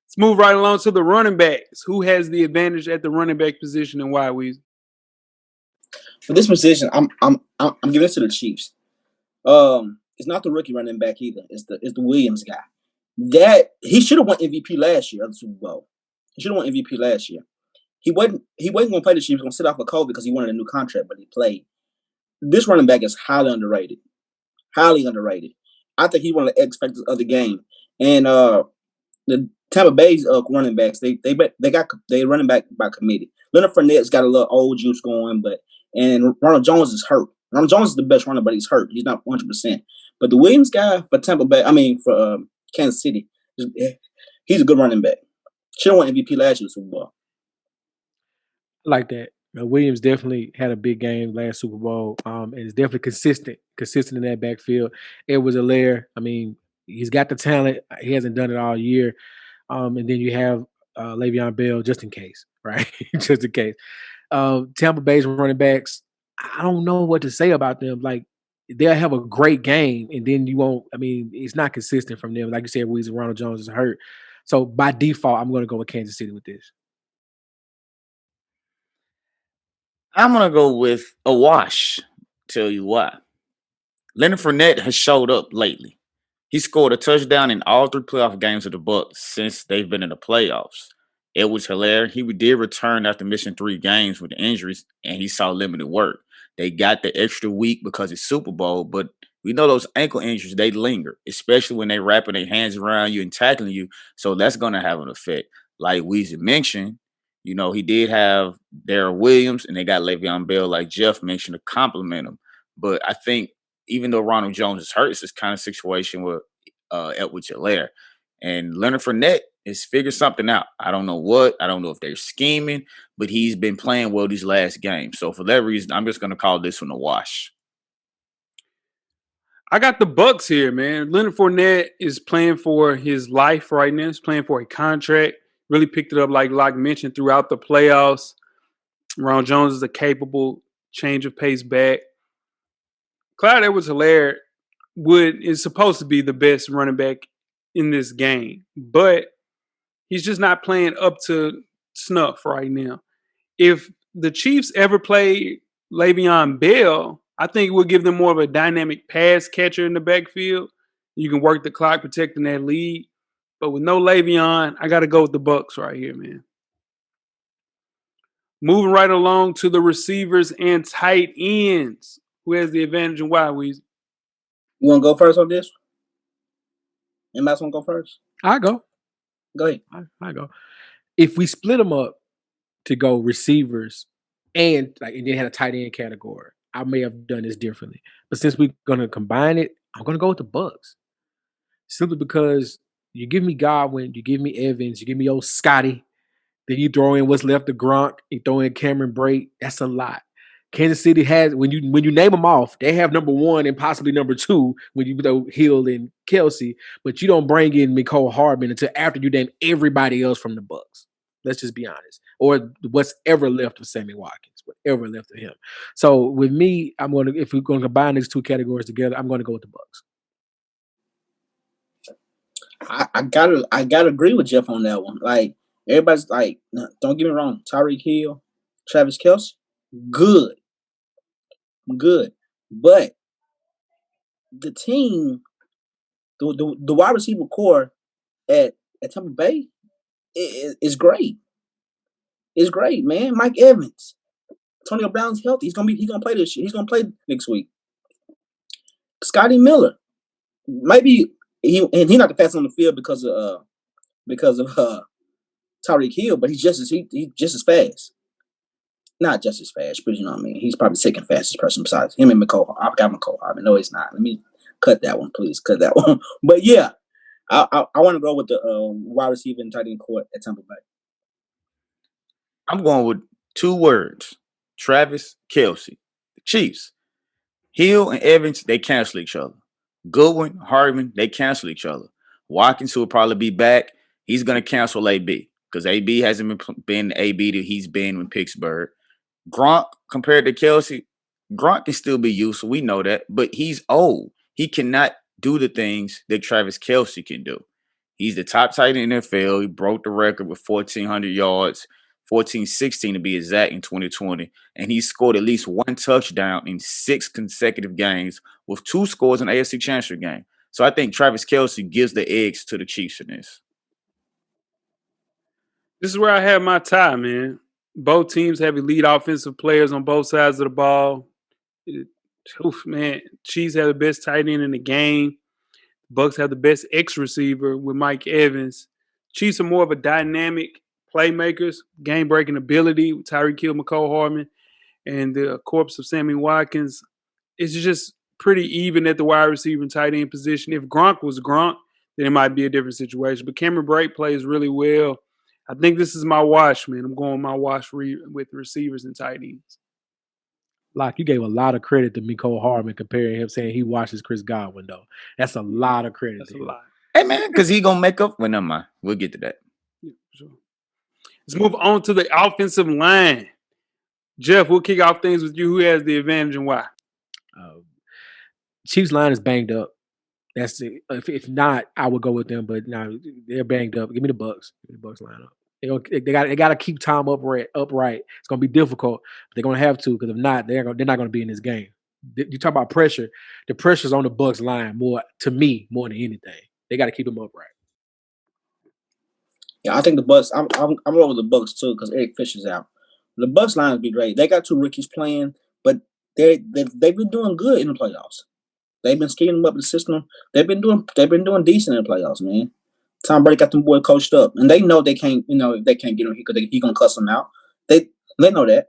Let's move right along to the running backs. Who has the advantage at the running back position and why, Weezy? For this position, I'm giving it to the Chiefs. It's not the rookie running back either. It's the Williams guy. That he should have won MVP last year of the Super Bowl. He should have won MVP last year. He wasn't going to play this year. He was going to sit off of COVID because he wanted a new contract, but he played. This running back is highly underrated. Highly underrated. I think he's one of the X factors of the game. And the Tampa Bay's running backs, they running back by committee. Leonard Fournette's got a little old juice going, and Ronald Jones is hurt. Ronald Jones is the best runner, but he's hurt. He's not 100%. But the Williams guy for for Kansas City, he's a good running back. Should have won MVP last year Super Bowl. I like that. Williams definitely had a big game last Super Bowl. And is definitely consistent in that backfield. Edwards-Helaire, I mean, he's got the talent. He hasn't done it all year. And then you have Le'Veon Bell just in case, right? Just in case. Tampa Bay's running backs, I don't know what to say about them. Like, they'll have a great game, and then you won't. I mean, it's not consistent from them. Like you said, Weezy, Ronald Jones is hurt. So by default, I'm going to go with Kansas City with this. I'm going to go with a wash. Tell you why. Leonard Fournette has showed up lately. He scored a touchdown in all 3 playoff games of the Bucs since they've been in the playoffs. Edwards-Helaire, he did return after missing 3 games with injuries, and he saw limited work. They got the extra week because it's Super Bowl, but we know those ankle injuries, they linger, especially when they wrapping their hands around you and tackling you. So that's going to have an effect. Like Weezy mentioned, you know, he did have Darrell Williams, and they got Le'Veon Bell, like Jeff mentioned, to complement him. But I think even though Ronald Jones is hurt, it's this kind of situation with Edwards-Helaire. And Leonard Fournette has figured something out. I don't know what. I don't know if they're scheming, but he's been playing well these last games. So for that reason, I'm just going to call this one a wash. I got the Bucs here, man. Leonard Fournette is playing for his life right now. He's playing for a contract. Really picked it up, like Locke mentioned, throughout the playoffs. Ronald Jones is a capable change of pace back. Clyde Edwards-Helaire is supposed to be the best running back in this game, but he's just not playing up to snuff right now. If the Chiefs ever play Le'Veon Bell, I think it will give them more of a dynamic pass catcher in the backfield. You can work the clock protecting that lead. But with no Le'Veon, I got to go with the Bucs right here, man. Moving right along to the receivers and tight ends. Who has the advantage and why, Weezy? You want to go first on this? Anybody else want to go first? I go. Go ahead. I go. If we split them up to go receivers and then had a tight end category, I may have done this differently. But since we're going to combine it, I'm going to go with the Bucs. Simply because you give me Godwin, you give me Evans, you give me old Scotty, then you throw in what's left of Gronk, you throw in Cameron Brate. That's a lot. Kansas City has, when you name them off, they have number 1 and possibly number 2 when you throw Hill and Kelsey, but you don't bring in Mecole Hardman until after you name everybody else from the Bucs. Let's just be honest. Or what's ever left of Sammy Watkins, whatever left of him. So with me, if we're going to combine these two categories together, I'm going to go with the Bucs. I gotta agree with Jeff on that one. Like everybody's like, don't get me wrong, Tyreek Hill, Travis Kelce, good, but the team, the wide receiver core at Tampa Bay is great. It's great, man. Mike Evans, Antonio Brown's healthy. He's gonna play this year. He's gonna play next week. Scotty Miller, maybe he's not the fastest on the field because of Tyreek Hill, but he's just as fast. Not just as fast, but you know what I mean. He's probably the second fastest person besides him and McCole. I've got McCole Harbin. No, he's not. Let me cut that one, please. Cut that one. But yeah, I want to go with the wide receiver and tight end court at Tampa Bay. I'm going with 2 words: Travis Kelce. The Chiefs. Hill and Evans, they cancel each other. Goodwin, Hardman, they cancel each other. Watkins, who will probably be back, he's going to cancel AB because AB hasn't been the AB that he's been in Pittsburgh. Gronk, compared to Kelce, Gronk can still be useful. We know that, but he's old. He cannot do the things that Travis Kelce can do. He's the top tight end in the NFL. He broke the record with 1,400 yards, 1,416 to be exact in 2020. And he scored at least 1 touchdown in 6 consecutive games with 2 scores in the AFC Championship game. So I think Travis Kelce gives the eggs to the Chiefs in this. This is where I have my tie, man. Both teams have elite offensive players on both sides of the ball. Man, Chiefs have the best tight end in the game. Bucs have the best X receiver with Mike Evans. Chiefs are more of a dynamic playmakers, game-breaking ability with Tyreek Hill, McCole Hardman, and the corpse of Sammy Watkins. It's just pretty even at the wide receiver and tight end position. If Gronk was Gronk, then it might be a different situation. But Cameron Brate plays really well. I think this is my wash, man. I'm going my wash with receivers and tight ends. Like, you gave a lot of credit to McCole Hardman comparing him, saying he watches Chris Godwin, though. That's a lot of credit. That's a lot. Hey, man, because he going to make up. Well, never mind. We'll get to that. Yeah, sure. Let's move on to the offensive line. Jeff, we'll kick off things with you. Who has the advantage and why? Chiefs line is banged up. That's it. If not, I would go with them. But now they're banged up. Give me the Bucs. Give me the Bucs line up. They got to keep Tom upright. It's going to be difficult. But they're going to have to, because if not, they're not going to be in this game. You talk about pressure. The pressure's on the Bucs line more than anything. They got to keep them upright. Yeah, I think the Bucs. I'm rolling with the Bucs too because Eric Fisher's out. The Bucs line would be great. They got 2 rookies playing, but they've been doing good in the playoffs. They've been scheeming up the system. They've been doing decent in the playoffs, man. Tom Brady got them boys coached up, and they know they can't. They can't get him because he gonna cuss them out. They know that.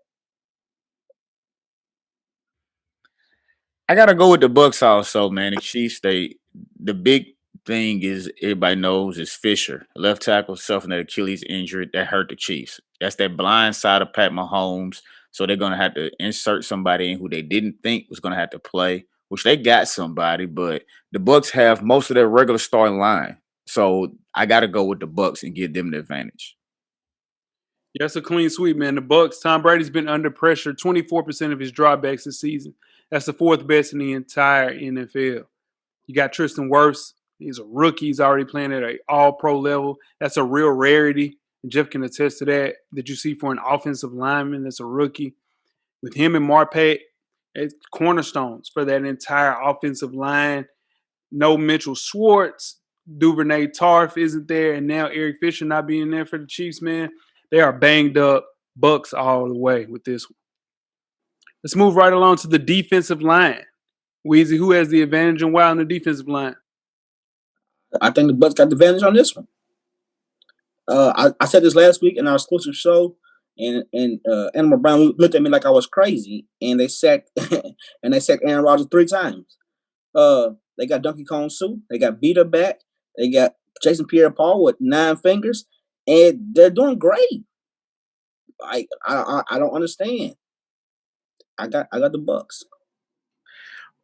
I gotta go with the Bucs also, man. The Chiefs, the big thing is everybody knows is Fisher, left tackle, suffering an Achilles injury that hurt the Chiefs. That's that blind side of Pat Mahomes. So they're gonna have to insert somebody in who they didn't think was gonna have to play, which they got somebody, but the Bucs have most of their regular starting line. So I gotta go with the Bucs and give them the advantage. Yeah, that's a clean sweep, man. The Bucs, Tom Brady's been under pressure 24% of his dropbacks this season. That's the 4th best in the entire NFL. You got Tristan Wirfs. He's a rookie. He's already playing at an all-pro level. That's a real rarity. And Jeff can attest to that you see for an offensive lineman that's a rookie. With him and Marpet, it's cornerstones for that entire offensive line. No Mitchell Schwartz. Duvernay Tarf isn't there. And now Eric Fisher not being there for the Chiefs, man. They are banged up. Bucs all the way with this one. Let's move right along to the defensive line. Weezy, who has the advantage and why on the defensive line? I think the Bucs got the advantage on this one. I said this last week in our exclusive show, and Animal Brown looked at me like I was crazy, and they sacked Aaron Rodgers 3 times. They got Donkey Kong Sue. They got Vita back. They got Jason Pierre-Paul with 9 fingers, and they're doing great. I don't understand. I got the Bucs.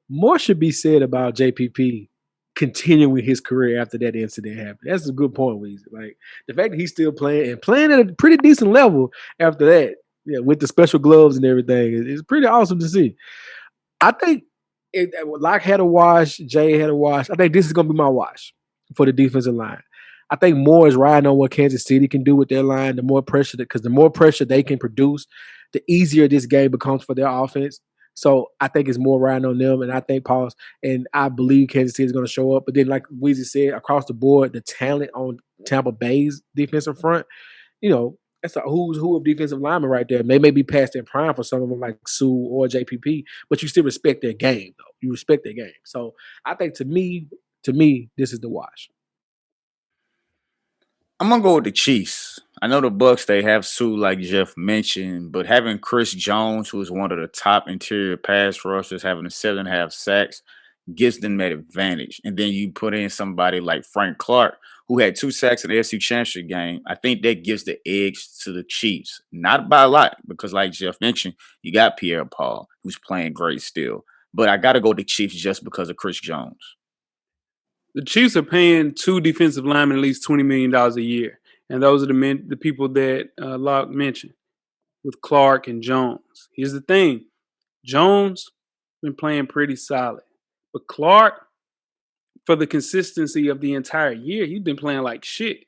More should be said about JPP continuing his career after that incident happened. That's a good point, Weezy. Like, the fact that he's still playing at a pretty decent level after that, Yeah, with the special gloves and everything. It's pretty awesome to see. I think Lock had a wash, Jay had a wash. I think this is going to be my wash for the defensive line. I think more is riding on what Kansas City can do with their line. The more pressure, because the more pressure they can produce, the easier this game becomes for their offense. So I think it's more riding on them, and I think and I believe Kansas City is going to show up. But then, like Weezy said, across the board, the talent on Tampa Bay's defensive front, that's a who's who of defensive linemen right there. They may be past their prime for some of them, like Sue or JPP, but you still respect their game, though. You respect their game. So I think to me, this is the wash. I'm gonna go with the Chiefs. I know the Bucs, they have Sue, like Jeff mentioned, but having Chris Jones, who is one of the top interior pass rushers, having a 7.5 sacks, gives them that advantage. And then you put in somebody like Frank Clark, who had 2 sacks in the AFC Championship game. I think that gives the edge to the Chiefs. Not by a lot, because like Jeff mentioned, you got Pierre Paul, who's playing great still. But I got to go to Chiefs just because of Chris Jones. The Chiefs are paying 2 defensive linemen at least $20 million a year. And those are the people that Locke mentioned with Clark and Jones. Here's the thing. Jones been playing pretty solid. But Clark, for the consistency of the entire year, he's been playing like shit.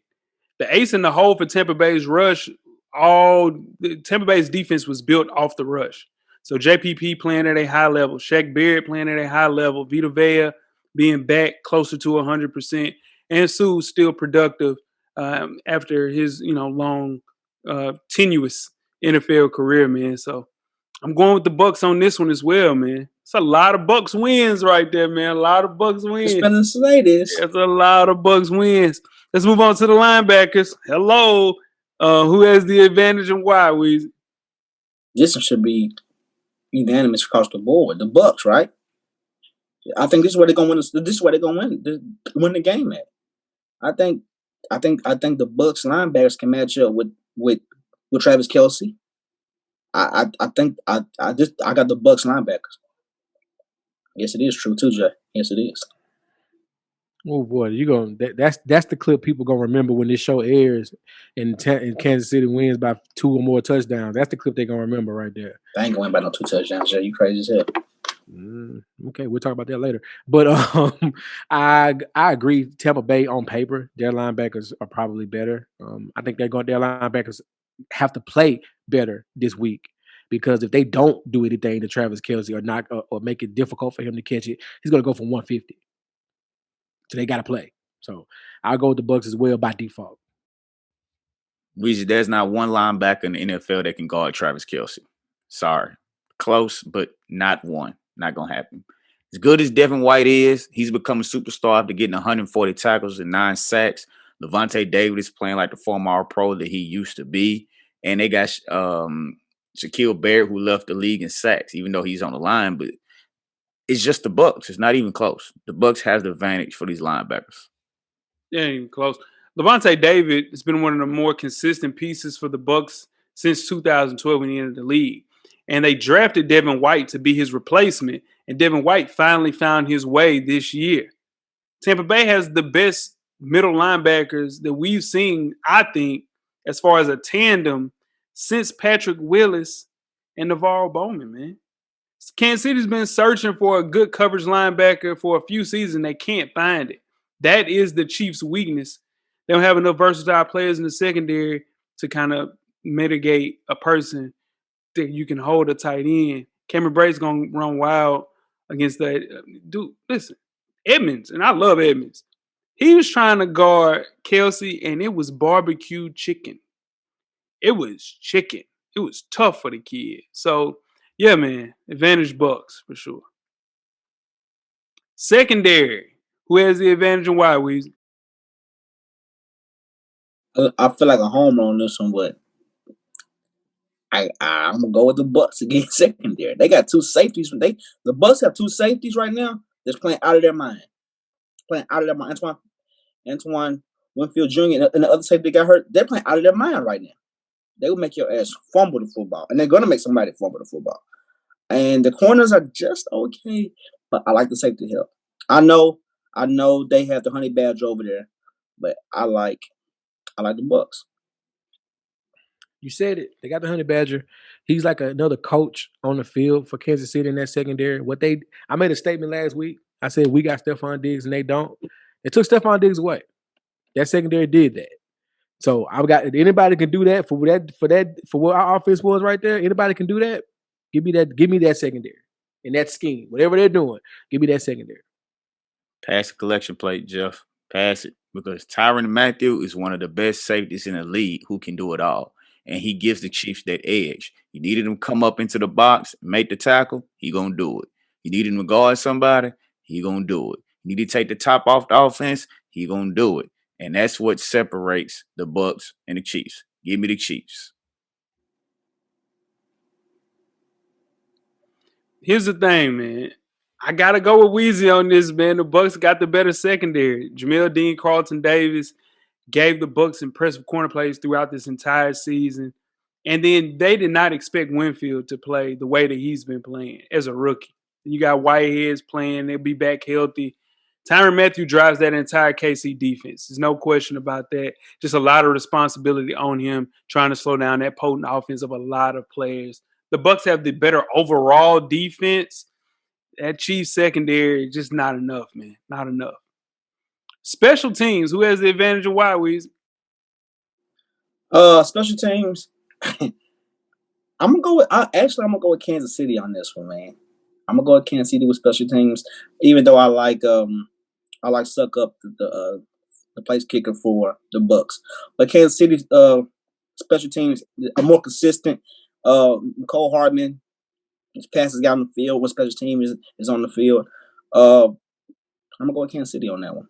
The ace in the hole for Tampa Bay's rush, Tampa Bay's defense was built off the rush. So JPP playing at a high level, Shaq Barrett playing at a high level, Vita Vea being back closer to 100%, and Sue still productive after his long, tenuous NFL career, man. So I'm going with the Bucs on this one as well, man. It's a lot of Bucs wins right there, man. A lot of Bucs wins. Just gonna say this. It's a lot of Bucs wins. Let's move on to the linebackers. Hello. Who has the advantage and why, Weezy? This one should be unanimous across the board. The Bucs, right? I think this is where they're gonna win. This is where they're gonna win the game at. I think the Bucs linebackers can match up with Travis Kelce. I think I got the Bucs linebackers. Yes, it is true too, Jay. Yes, it is. Oh boy, that's the clip people gonna remember when this show airs and Kansas City wins by 2 or more touchdowns. That's the clip they're gonna remember right there. I ain't going by no 2 touchdowns, Jay. You crazy as hell. Okay, we'll talk about that later. But I agree. Tampa Bay on paper, their linebackers are probably better. I think their linebackers have to play better this week because if they don't do anything to Travis Kelce or make it difficult for him to catch it, he's gonna go for 150. So they got to play. So I'll go with the Bucs as well by default. Weezy, there's not one linebacker in the NFL that can guard Travis Kelce. Sorry. Close, but not one. Not going to happen. As good as Devin White is, he's become a superstar after getting 140 tackles and 9 sacks. Levante David is playing like the former All-Pro that he used to be. And they got Shaquille Barrett, who left the league in sacks, even though he's on the line. But it's just the Bucs. It's not even close. The Bucs has the advantage for these linebackers. Yeah, ain't even close. Levante David has been one of the more consistent pieces for the Bucs since 2012 when he entered the league. And they drafted Devin White to be his replacement. And Devin White finally found his way this year. Tampa Bay has the best middle linebackers that we've seen, I think, as far as a tandem since Patrick Willis and Navarro Bowman, man. Kansas City's been searching for a good coverage linebacker for a few seasons. They can't find it. That is the Chiefs' weakness. They don't have enough versatile players in the secondary to kind of mitigate a person that you can hold a tight end. Cameron Brate's going to run wild against that. Dude, listen, Edmonds, and I love Edmonds. He was trying to guard Kelce, and it was barbecue chicken. It was chicken. It was tough for the kid. So, yeah, man, advantage Bucs for sure. Secondary, who has the advantage and why, Weezy? I feel like a homer on this one, but I'm gonna go with the Bucs against secondary. They got 2 safeties. The Bucs have 2 safeties right now that's playing out of their mind. Antoine Winfield Jr. and the other safety got hurt. They're playing out of their mind right now. They will make your ass fumble the football, and they're gonna make somebody fumble the football. And the corners are just okay, but I like the safety help. I know they have the honey badger over there, but I like the Bucs. You said it. They got the Honey Badger. He's like another coach on the field for Kansas City in that secondary. I made a statement last week. I said we got Stephon Diggs and they don't. It took Stephon Diggs away. That secondary did that. So I've got anybody can do that for what our offense was right there. Anybody can do that. Give me that secondary in that scheme. Whatever they're doing, give me that secondary. Pass the collection plate, Jeff. Pass it. Because Tyrann Mathieu is one of the best safeties in the league who can do it all. And he gives the Chiefs that edge. You needed him to come up into the box, make the tackle, he gonna do it. You needed him to guard somebody, he gonna do it. You need to take the top off the offense, he gonna do it. And that's what separates the Bucs and the Chiefs. Give me the Chiefs. Here's the thing, man. I gotta go with Weezy on this, man. The Bucs got the better secondary. Jamel Dean, Carlton Davis gave the Bucs impressive corner plays throughout this entire season. And then they did not expect Winfield to play the way that he's been playing as a rookie. You got Whiteheads playing, they'll be back healthy. Tyrann Mathieu drives that entire KC defense. There's no question about that. Just a lot of responsibility on him trying to slow down that potent offense of a lot of players. The Bucs have the better overall defense. That Chiefs secondary, just not enough, man. Not enough. Special teams, who has the advantage of wide, Weezy? Special teams. I'm gonna go with Kansas City on this one, man. I'm gonna go with Kansas City with special teams, even though I like Suck Up the place kicker for the Bucs. But Kansas City special teams are more consistent. Cole Hardman, his passes got on the field when special team is on the field. I'm gonna go with Kansas City on that one.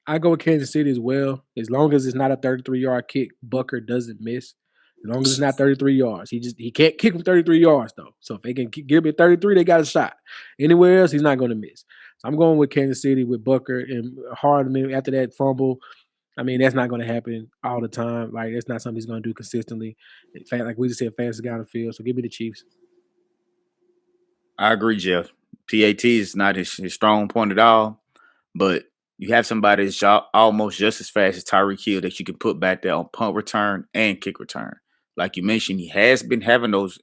I go with Kansas City as well. As long as it's not a 33-yard kick, Booker doesn't miss. As long as it's not 33 yards. He can't kick from 33 yards, though. So if they can get him at 33, they got a shot. Anywhere else, he's not going to miss. So I'm going with Kansas City with Booker and Hardman after that fumble. I mean, that's not going to happen all the time. Like, that's not something he's going to do consistently. In fact, like we just said, fastest guy on the field. So give me the Chiefs. I agree, Jeff. PAT is not his strong point at all, but you have somebody that's almost just as fast as Tyreek Hill that you can put back there on punt return and kick return. Like you mentioned, he has been having those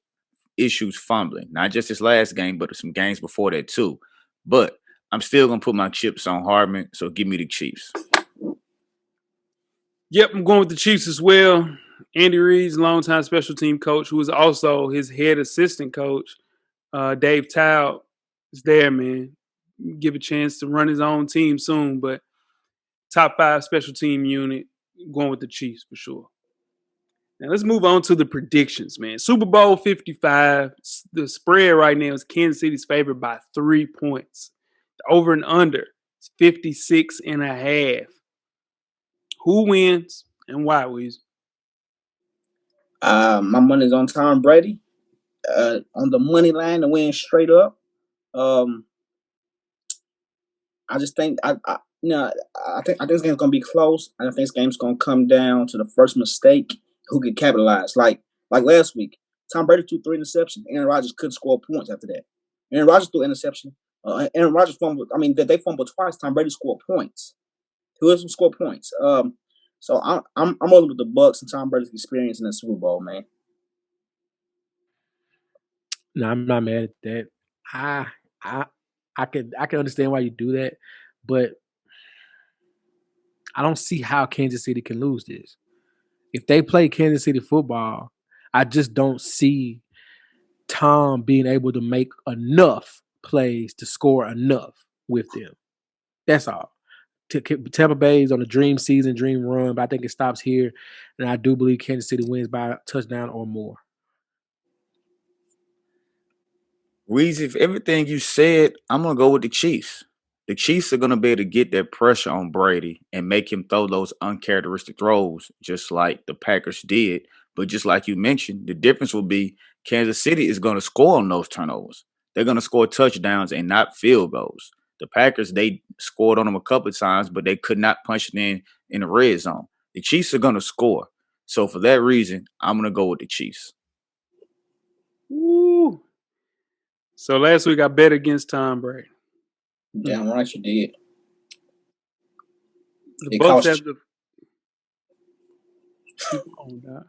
issues fumbling, not just his last game, but some games before that too. But I'm still going to put my chips on Hardman, so give me the Chiefs. Yep, I'm going with the Chiefs as well. Andy Reid's longtime special team coach, who is also his head assistant coach, Dave Tao, is there, man. Give a chance to run his own team soon, but top 5 special team unit, going with the Chiefs for sure. Now let's move on to the predictions, man. Super Bowl 55, the spread right now is Kansas City's favored by 3 points. The over and under is 56.5. Who wins and why, Weezy? My money's on Tom Brady. On the money line to win straight up. I just think I think this game's gonna be close. I think this game's gonna come down to the first mistake. Who can capitalize? Like last week, Tom Brady threw 3 interceptions. Aaron Rodgers couldn't score points after that. Aaron Rodgers threw an interception. Aaron Rodgers fumbled. I mean, they fumbled twice. Tom Brady scored points. Who else will score points? So I'm over with the Bucs and Tom Brady's experience in the Super Bowl, man. No, I'm not mad at that. I can understand why you do that, but I don't see how Kansas City can lose this. If they play Kansas City football, I just don't see Tom being able to make enough plays to score enough with them. That's all. Tampa Bay is on a dream season, dream run, but I think it stops here, and I do believe Kansas City wins by a touchdown or more. Weezy, if everything you said, I'm going to go with the Chiefs. The Chiefs are going to be able to get that pressure on Brady and make him throw those uncharacteristic throws just like the Packers did. But just like you mentioned, the difference will be Kansas City is going to score on those turnovers. They're going to score touchdowns and not field goals. The Packers, they scored on them a couple of times, but they could not punch it in the red zone. The Chiefs are going to score. So for that reason, I'm going to go with the Chiefs. Woo. So last week I bet against Tom Brady. Damn right you did. The Bucs have the Keep on, dog.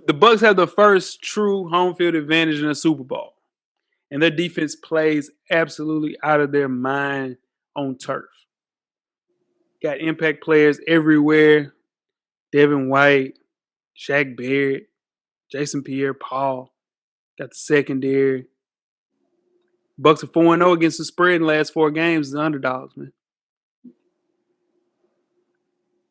The Bucs have the first true home field advantage in a Super Bowl, and their defense plays absolutely out of their mind on turf. Got impact players everywhere. Devin White, Shaq Barrett, Jason Pierre-Paul. Got the secondary. Bucs are 4-0 against the spread in the last 4 games as underdogs, man.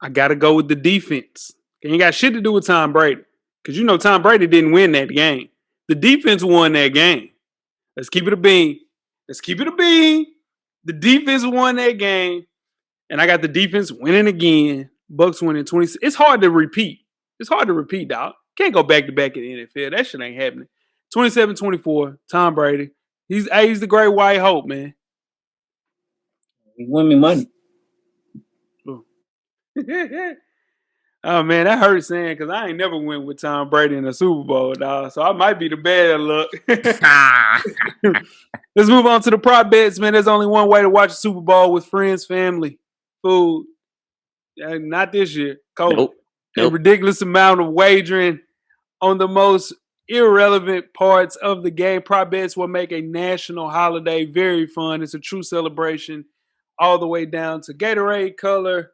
I got to go with the defense. It ain't got shit to do with Tom Brady. Because you know Tom Brady didn't win that game. The defense won that game. Let's keep it a bean. The defense won that game. And I got the defense winning again. Bucs winning 20. It's hard to repeat. Dog. Can't go back-to-back in the NFL. That shit ain't happening. 27-24, Tom Brady. He's the great white hope, man. He won me money. Oh, man, that hurts saying because I ain't never went with Tom Brady in a Super Bowl, dog. So I might be the bad luck. Let's move on to the prop bets, man. There's only one way to watch a Super Bowl with friends, family, food. Not this year. COVID. A ridiculous amount of wagering on the most irrelevant parts of the game. Prop bets will make a national holiday very fun. It's a true celebration all the way down to Gatorade color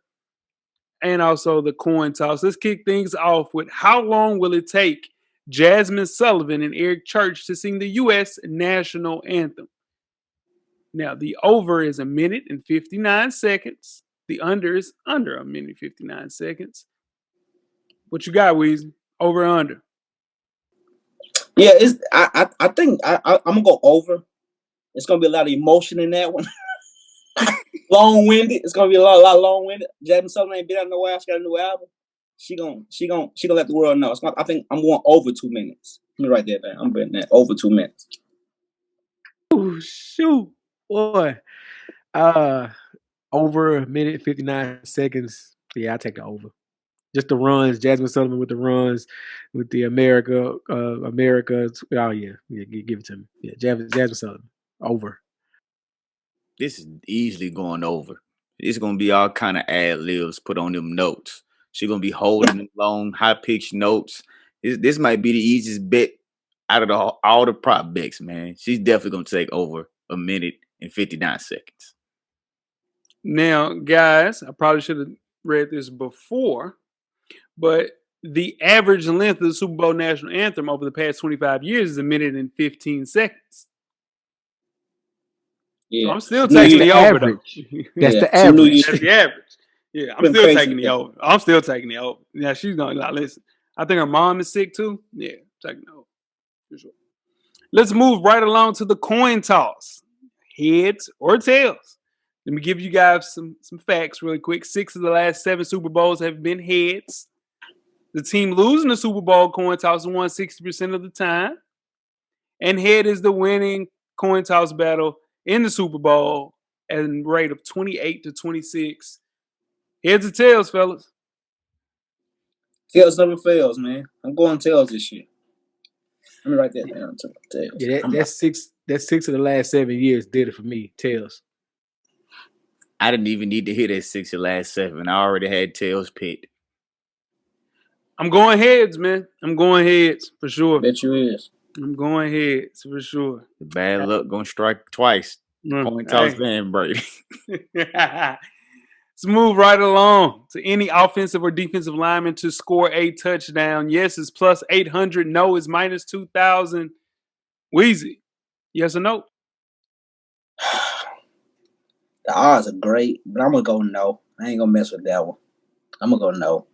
and also the coin toss. Let's kick things off with how long will it take Jasmine Sullivan and Eric Church to sing the U.S. national anthem? Now, the over is 1 minute and 59 seconds. The under is under 1 minute and 59 seconds. What you got, Weezy? Over or under? Yeah, I think I'm gonna go over. It's gonna be a lot of emotion in that one. Long-winded. It's gonna be a lot long-winded. Jasmine Sullivan ain't been out in a while. She got a new album. She gonna let the world know. I think I'm going over 2 minutes. Let me write that down. I'm betting that over 2 minutes. Oh shoot, boy. Over 1 minute 59 seconds. Yeah, I take the over. Just the runs, Jasmine Sullivan with the runs, with the America. Oh yeah, give it to me. Yeah, Jasmine Sullivan over. This is easily going over. It's gonna be all kind of ad libs put on them notes. She's gonna be holding them long, high pitched notes. This might be the easiest bet out of all the prop bets, man. She's definitely gonna take over 1 minute and 59 seconds. Now, guys, I probably should have read this before, but the average length of the Super Bowl national anthem over the past 25 years is 1 minute and 15 seconds. Yeah, so I'm still taking the over, though. That's the average. That's the average. Yeah, I'm still taking the over. I'm still taking the over. Yeah, she's going to listen. I think her mom is sick, too. Yeah, taking the over. For sure. Let's move right along to the coin toss. Heads or tails? Let me give you guys some facts really quick. 6 of the last 7 Super Bowls have been heads. The team losing the Super Bowl coin toss won 60% of the time. And head is the winning coin toss battle in the Super Bowl at a rate of 28-26. Heads or tails, fellas? Tails never fails, man. I'm going tails this year. Let me write that down. Tails. Yeah, that's 6 of the last 7 years did it for me. Tails. I didn't even need to hear that 6 of the last 7. I already had tails picked. I'm going heads, man. I'm going heads for sure. Bet you is. I'm going heads for sure. The bad luck gonna strike twice. Coin toss Van Brady. Let's move right along to any offensive or defensive lineman to score a touchdown. Yes is plus 800. No is minus 2,000. Weezy, yes or no? The odds are great, but I'm going to go no. I ain't going to mess with that one. I'm going to go no.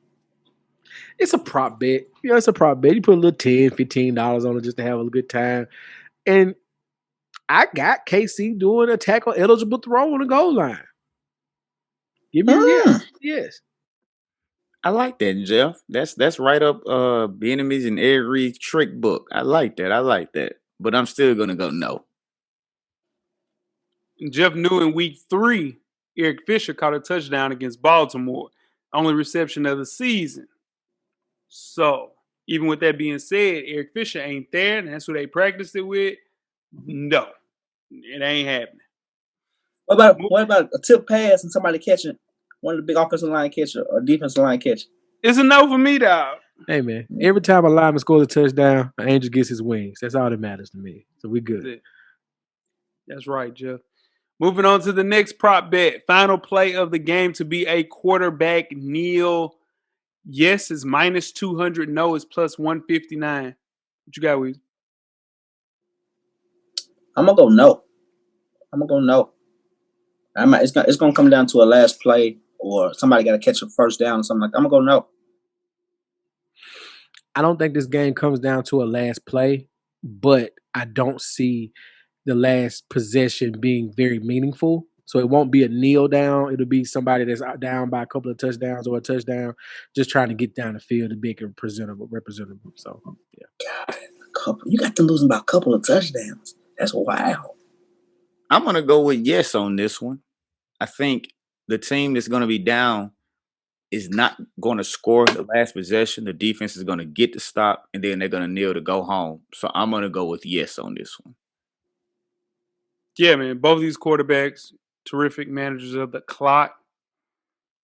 It's a prop bet. It's a prop bet. You put a little $10, $15 on it just to have a good time. And I got KC doing a tackle eligible throw on the goal line. Give me a yes. I like that, Jeff. That's right up Benjamin's and every trick book. I like that. But I'm still gonna go no. Jeff knew in week 3, Eric Fisher caught a touchdown against Baltimore. Only reception of the season. So, even with that being said, Eric Fisher ain't there, and that's who they practiced it with. No, it ain't happening. What about a tip pass and somebody catching one of the big offensive line catcher or defensive line catcher? It's a no for me, dog. Hey, man, every time a lineman scores a touchdown, an angel gets his wings. That's all that matters to me. So we good. That's right, Jeff. Moving on to the next prop bet. Final play of the game to be a quarterback kneel. Yes is minus 200. No is plus 159. What you got, Weezy? I'm gonna go no. It's gonna come down to a last play or somebody got to catch a first down or something like that. I'm gonna go no. I don't think this game comes down to a last play, but I don't see the last possession being very meaningful. So it won't be a kneel down. It'll be somebody that's down by a couple of touchdowns or a touchdown, just trying to get down the field to be representable. So yeah. God, you got them losing by a couple of touchdowns. That's wild. I'm gonna go with yes on this one. I think the team that's gonna be down is not going to score the last possession. The defense is going to get the stop, and then they're going to kneel to go home. So I'm going to go with yes on this one. Yeah, man. Both of these quarterbacks, terrific managers of the clock.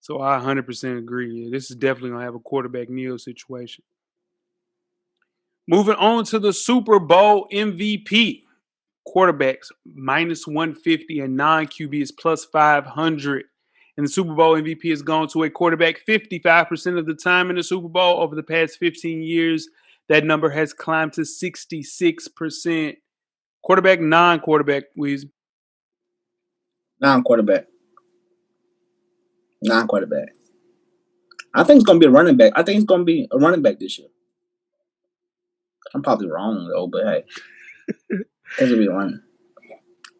So I 100% agree. Yeah, this is definitely going to have a quarterback kneel situation. Moving on to the Super Bowl MVP. Quarterbacks minus 150 and non-QB is plus 500. And the Super Bowl MVP has gone to a quarterback 55% of the time in the Super Bowl. Over the past 15 years, that number has climbed to 66%. Quarterback, non-quarterback, Weezy. Non-quarterback. I think it's going to be a running back. I think it's going to be a running back this year. I'm probably wrong, though, but hey. It's going to be running.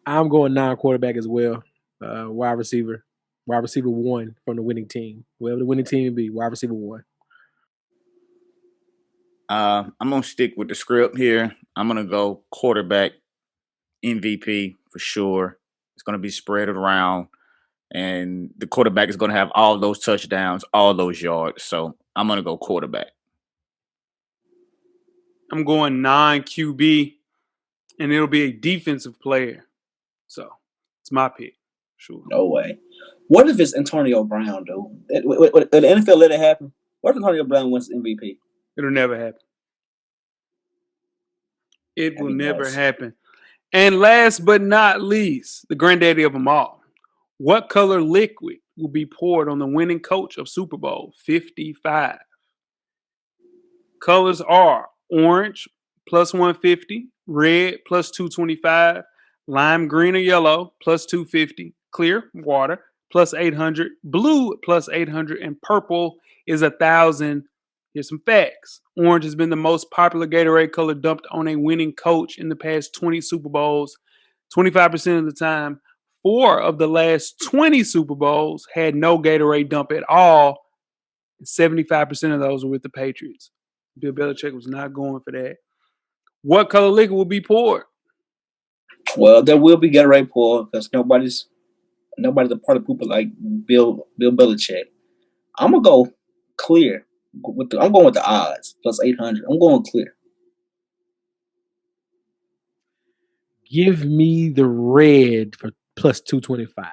I'm going non-quarterback as well. Wide receiver. Wide receiver 1 from the winning team. Whoever the winning team be, wide receiver 1. I'm going to stick with the script here. I'm going to go quarterback MVP for sure. It's going to be spread around, and the quarterback is going to have all those touchdowns, all those yards. So I'm going to go quarterback. I'm going non-QB, and it'll be a defensive player. So it's my pick. Sure. No way. What if it's Antonio Brown, dude? Would the NFL let it happen? What if Antonio Brown wins MVP? It'll never happen. It will never happen. And last but not least, the granddaddy of them all. What color liquid will be poured on the winning coach of Super Bowl 55? Colors are orange, plus 150, red, plus 225, lime green or yellow, plus 250, clear, water, plus 800, blue, plus 800, and purple is 1,000. Here's some facts. Orange has been the most popular Gatorade color dumped on a winning coach in the past 20 Super Bowls, 25% of the time. 4 of the last 20 Super Bowls had no Gatorade dump at all. 75% of those were with the Patriots. Bill Belichick was not going for that. What color liquor will be poured? Well, there will be Gatorade poured because nobody's a part of people like Bill Belichick. I'm gonna go clear. I'm going with the odds plus 800. I'm going clear. Give me the red for plus 225.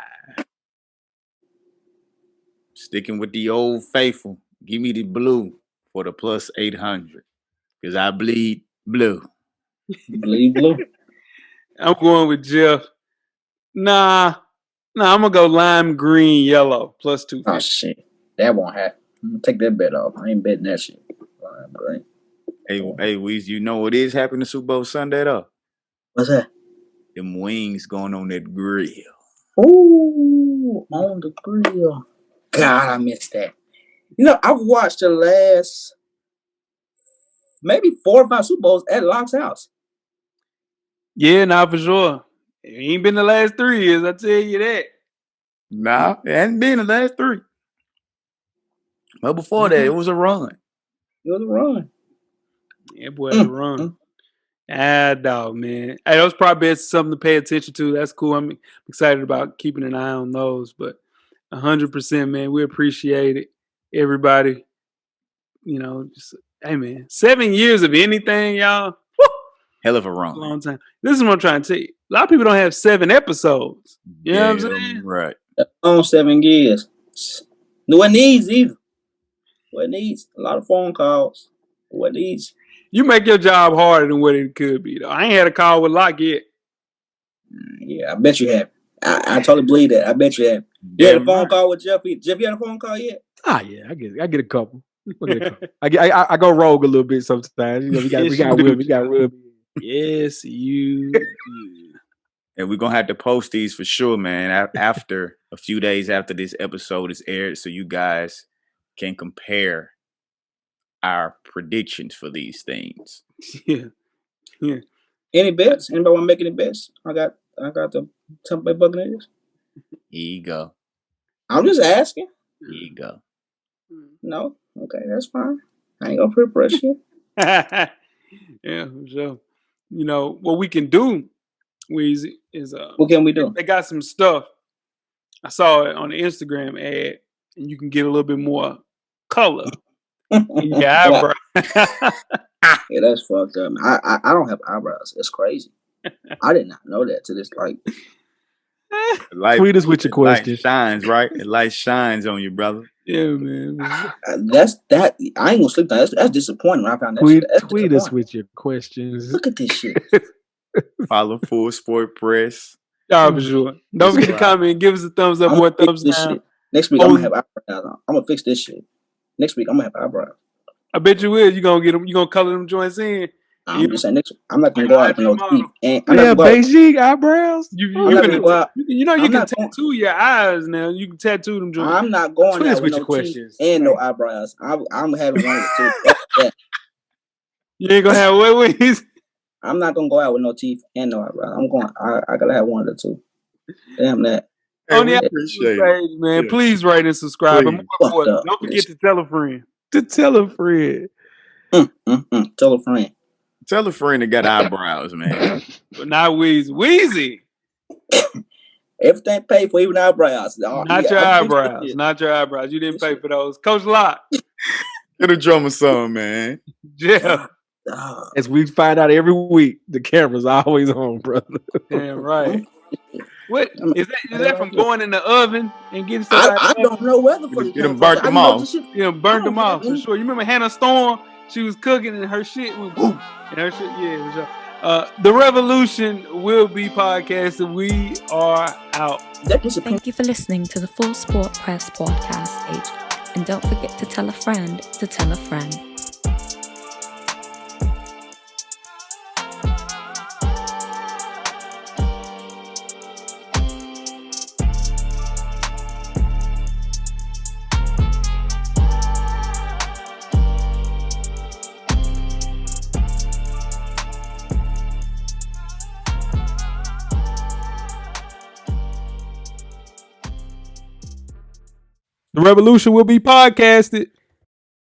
Sticking with the old faithful. Give me the blue for the plus 800 because I bleed blue. Bleed blue. I'm going with Jeff. Nah, I'm gonna go lime green yellow plus 250. Oh shit, that won't happen. I'm gonna take that bet off. I ain't betting that shit. Lime green. Hey, Weez, you know what is happening Super Bowl Sunday though? What's that? Them wings going on that grill. Ooh, on the grill. God, I missed that. You know, I've watched the last maybe 4 or 5 Super Bowls at Locke's house. Yeah, for sure. It ain't been the last 3 years, I tell you that. Nah, it hasn't been the last 3. But before that, it was a run. It was a run. Yeah, boy, had a run. Dog, man. Hey, those prop bets is something to pay attention to. That's cool. I'm excited about keeping an eye on those. But 100%, man, we appreciate it. Everybody, just, hey, man, 7 years of anything, y'all. Woo! Hell of a run. A long time. This is what I'm trying to tell you. A lot of people don't have 7 episodes. You know what I'm saying? Right. On 7 years. No one needs either. What it needs? A lot of phone calls. What easy? You make your job harder than what it could be, though. I ain't had a call with Locke yet. Yeah, I bet you have. I totally believe that. I bet you have. You had a phone call with Jeff? Jeff, you had a phone call yet? Yeah, I get a couple. I go rogue a little bit sometimes. You know, we got Will. Yes, you do. And we're gonna have to post these for sure, man. After a few days after this episode is aired, so you guys can compare our predictions for these things. Yeah. Any bets? Anybody want to make any bets? I got the Tampa Bay Buccaneers. Here you go. I'm just asking. Here you go. No? Okay, that's fine. I ain't gonna put pressure you. Yeah, for sure. You know, what we can do, Weezy, is what can we do? They got some stuff. I saw it on the Instagram ad, and you can get a little bit more color in your eyebrow. Yeah, that's fucked up. I don't have eyebrows. That's crazy. I did not know that to this Tweet us with your questions. Light shines, right? The light shines on you, brother. Yeah, man. That's that. I ain't gonna sleep down. That's disappointing when I found that. Tweet us with your questions. Look at this shit. Follow Full Sport Press. Yeah, for sure. Don't forget to comment. Give us a thumbs up or a thumbs down. Shit. Next week I'm gonna have eyebrows on. I'm gonna fix this shit. Next week I'm gonna have eyebrows. I bet you will. You gonna get them. You gonna color them joints in. I'm just saying next week. I'm not gonna go out with no teeth. And Beijing eyebrows. You know you can tattoo your eyes now. You can tattoo them joints. I'm not going out with no teeth and no eyebrows. I'm having one of the two. You ain't gonna have what ways? I'm not gonna go out with no teeth and no eyebrows. I gotta have one of the two. Damn that. On the page, man. Yeah. Please rate and subscribe. And more important, don't forget to tell a friend. Tell a friend. Tell a friend. Tell a friend that got eyebrows, man. But not Weezy. Weezy. Everything paid for, even eyebrows. Not your eyebrows. Not your eyebrows. You didn't pay for those. Coach Locke. Get a drummer song, man. Yeah. As we find out every week, the camera's always on, brother. Damn right. What is that from going in the oven and getting stuff? I don't know whether you done burnt them off. You burnt them off for sure. You remember Hannah Storm? She was cooking and her shit was boom. And her shit, yeah, for sure. The Revolution will be podcasted. We are out. Thank you for listening to the Full Sport Press podcast page. And don't forget to tell a friend to tell a friend. The Revolution will be podcasted.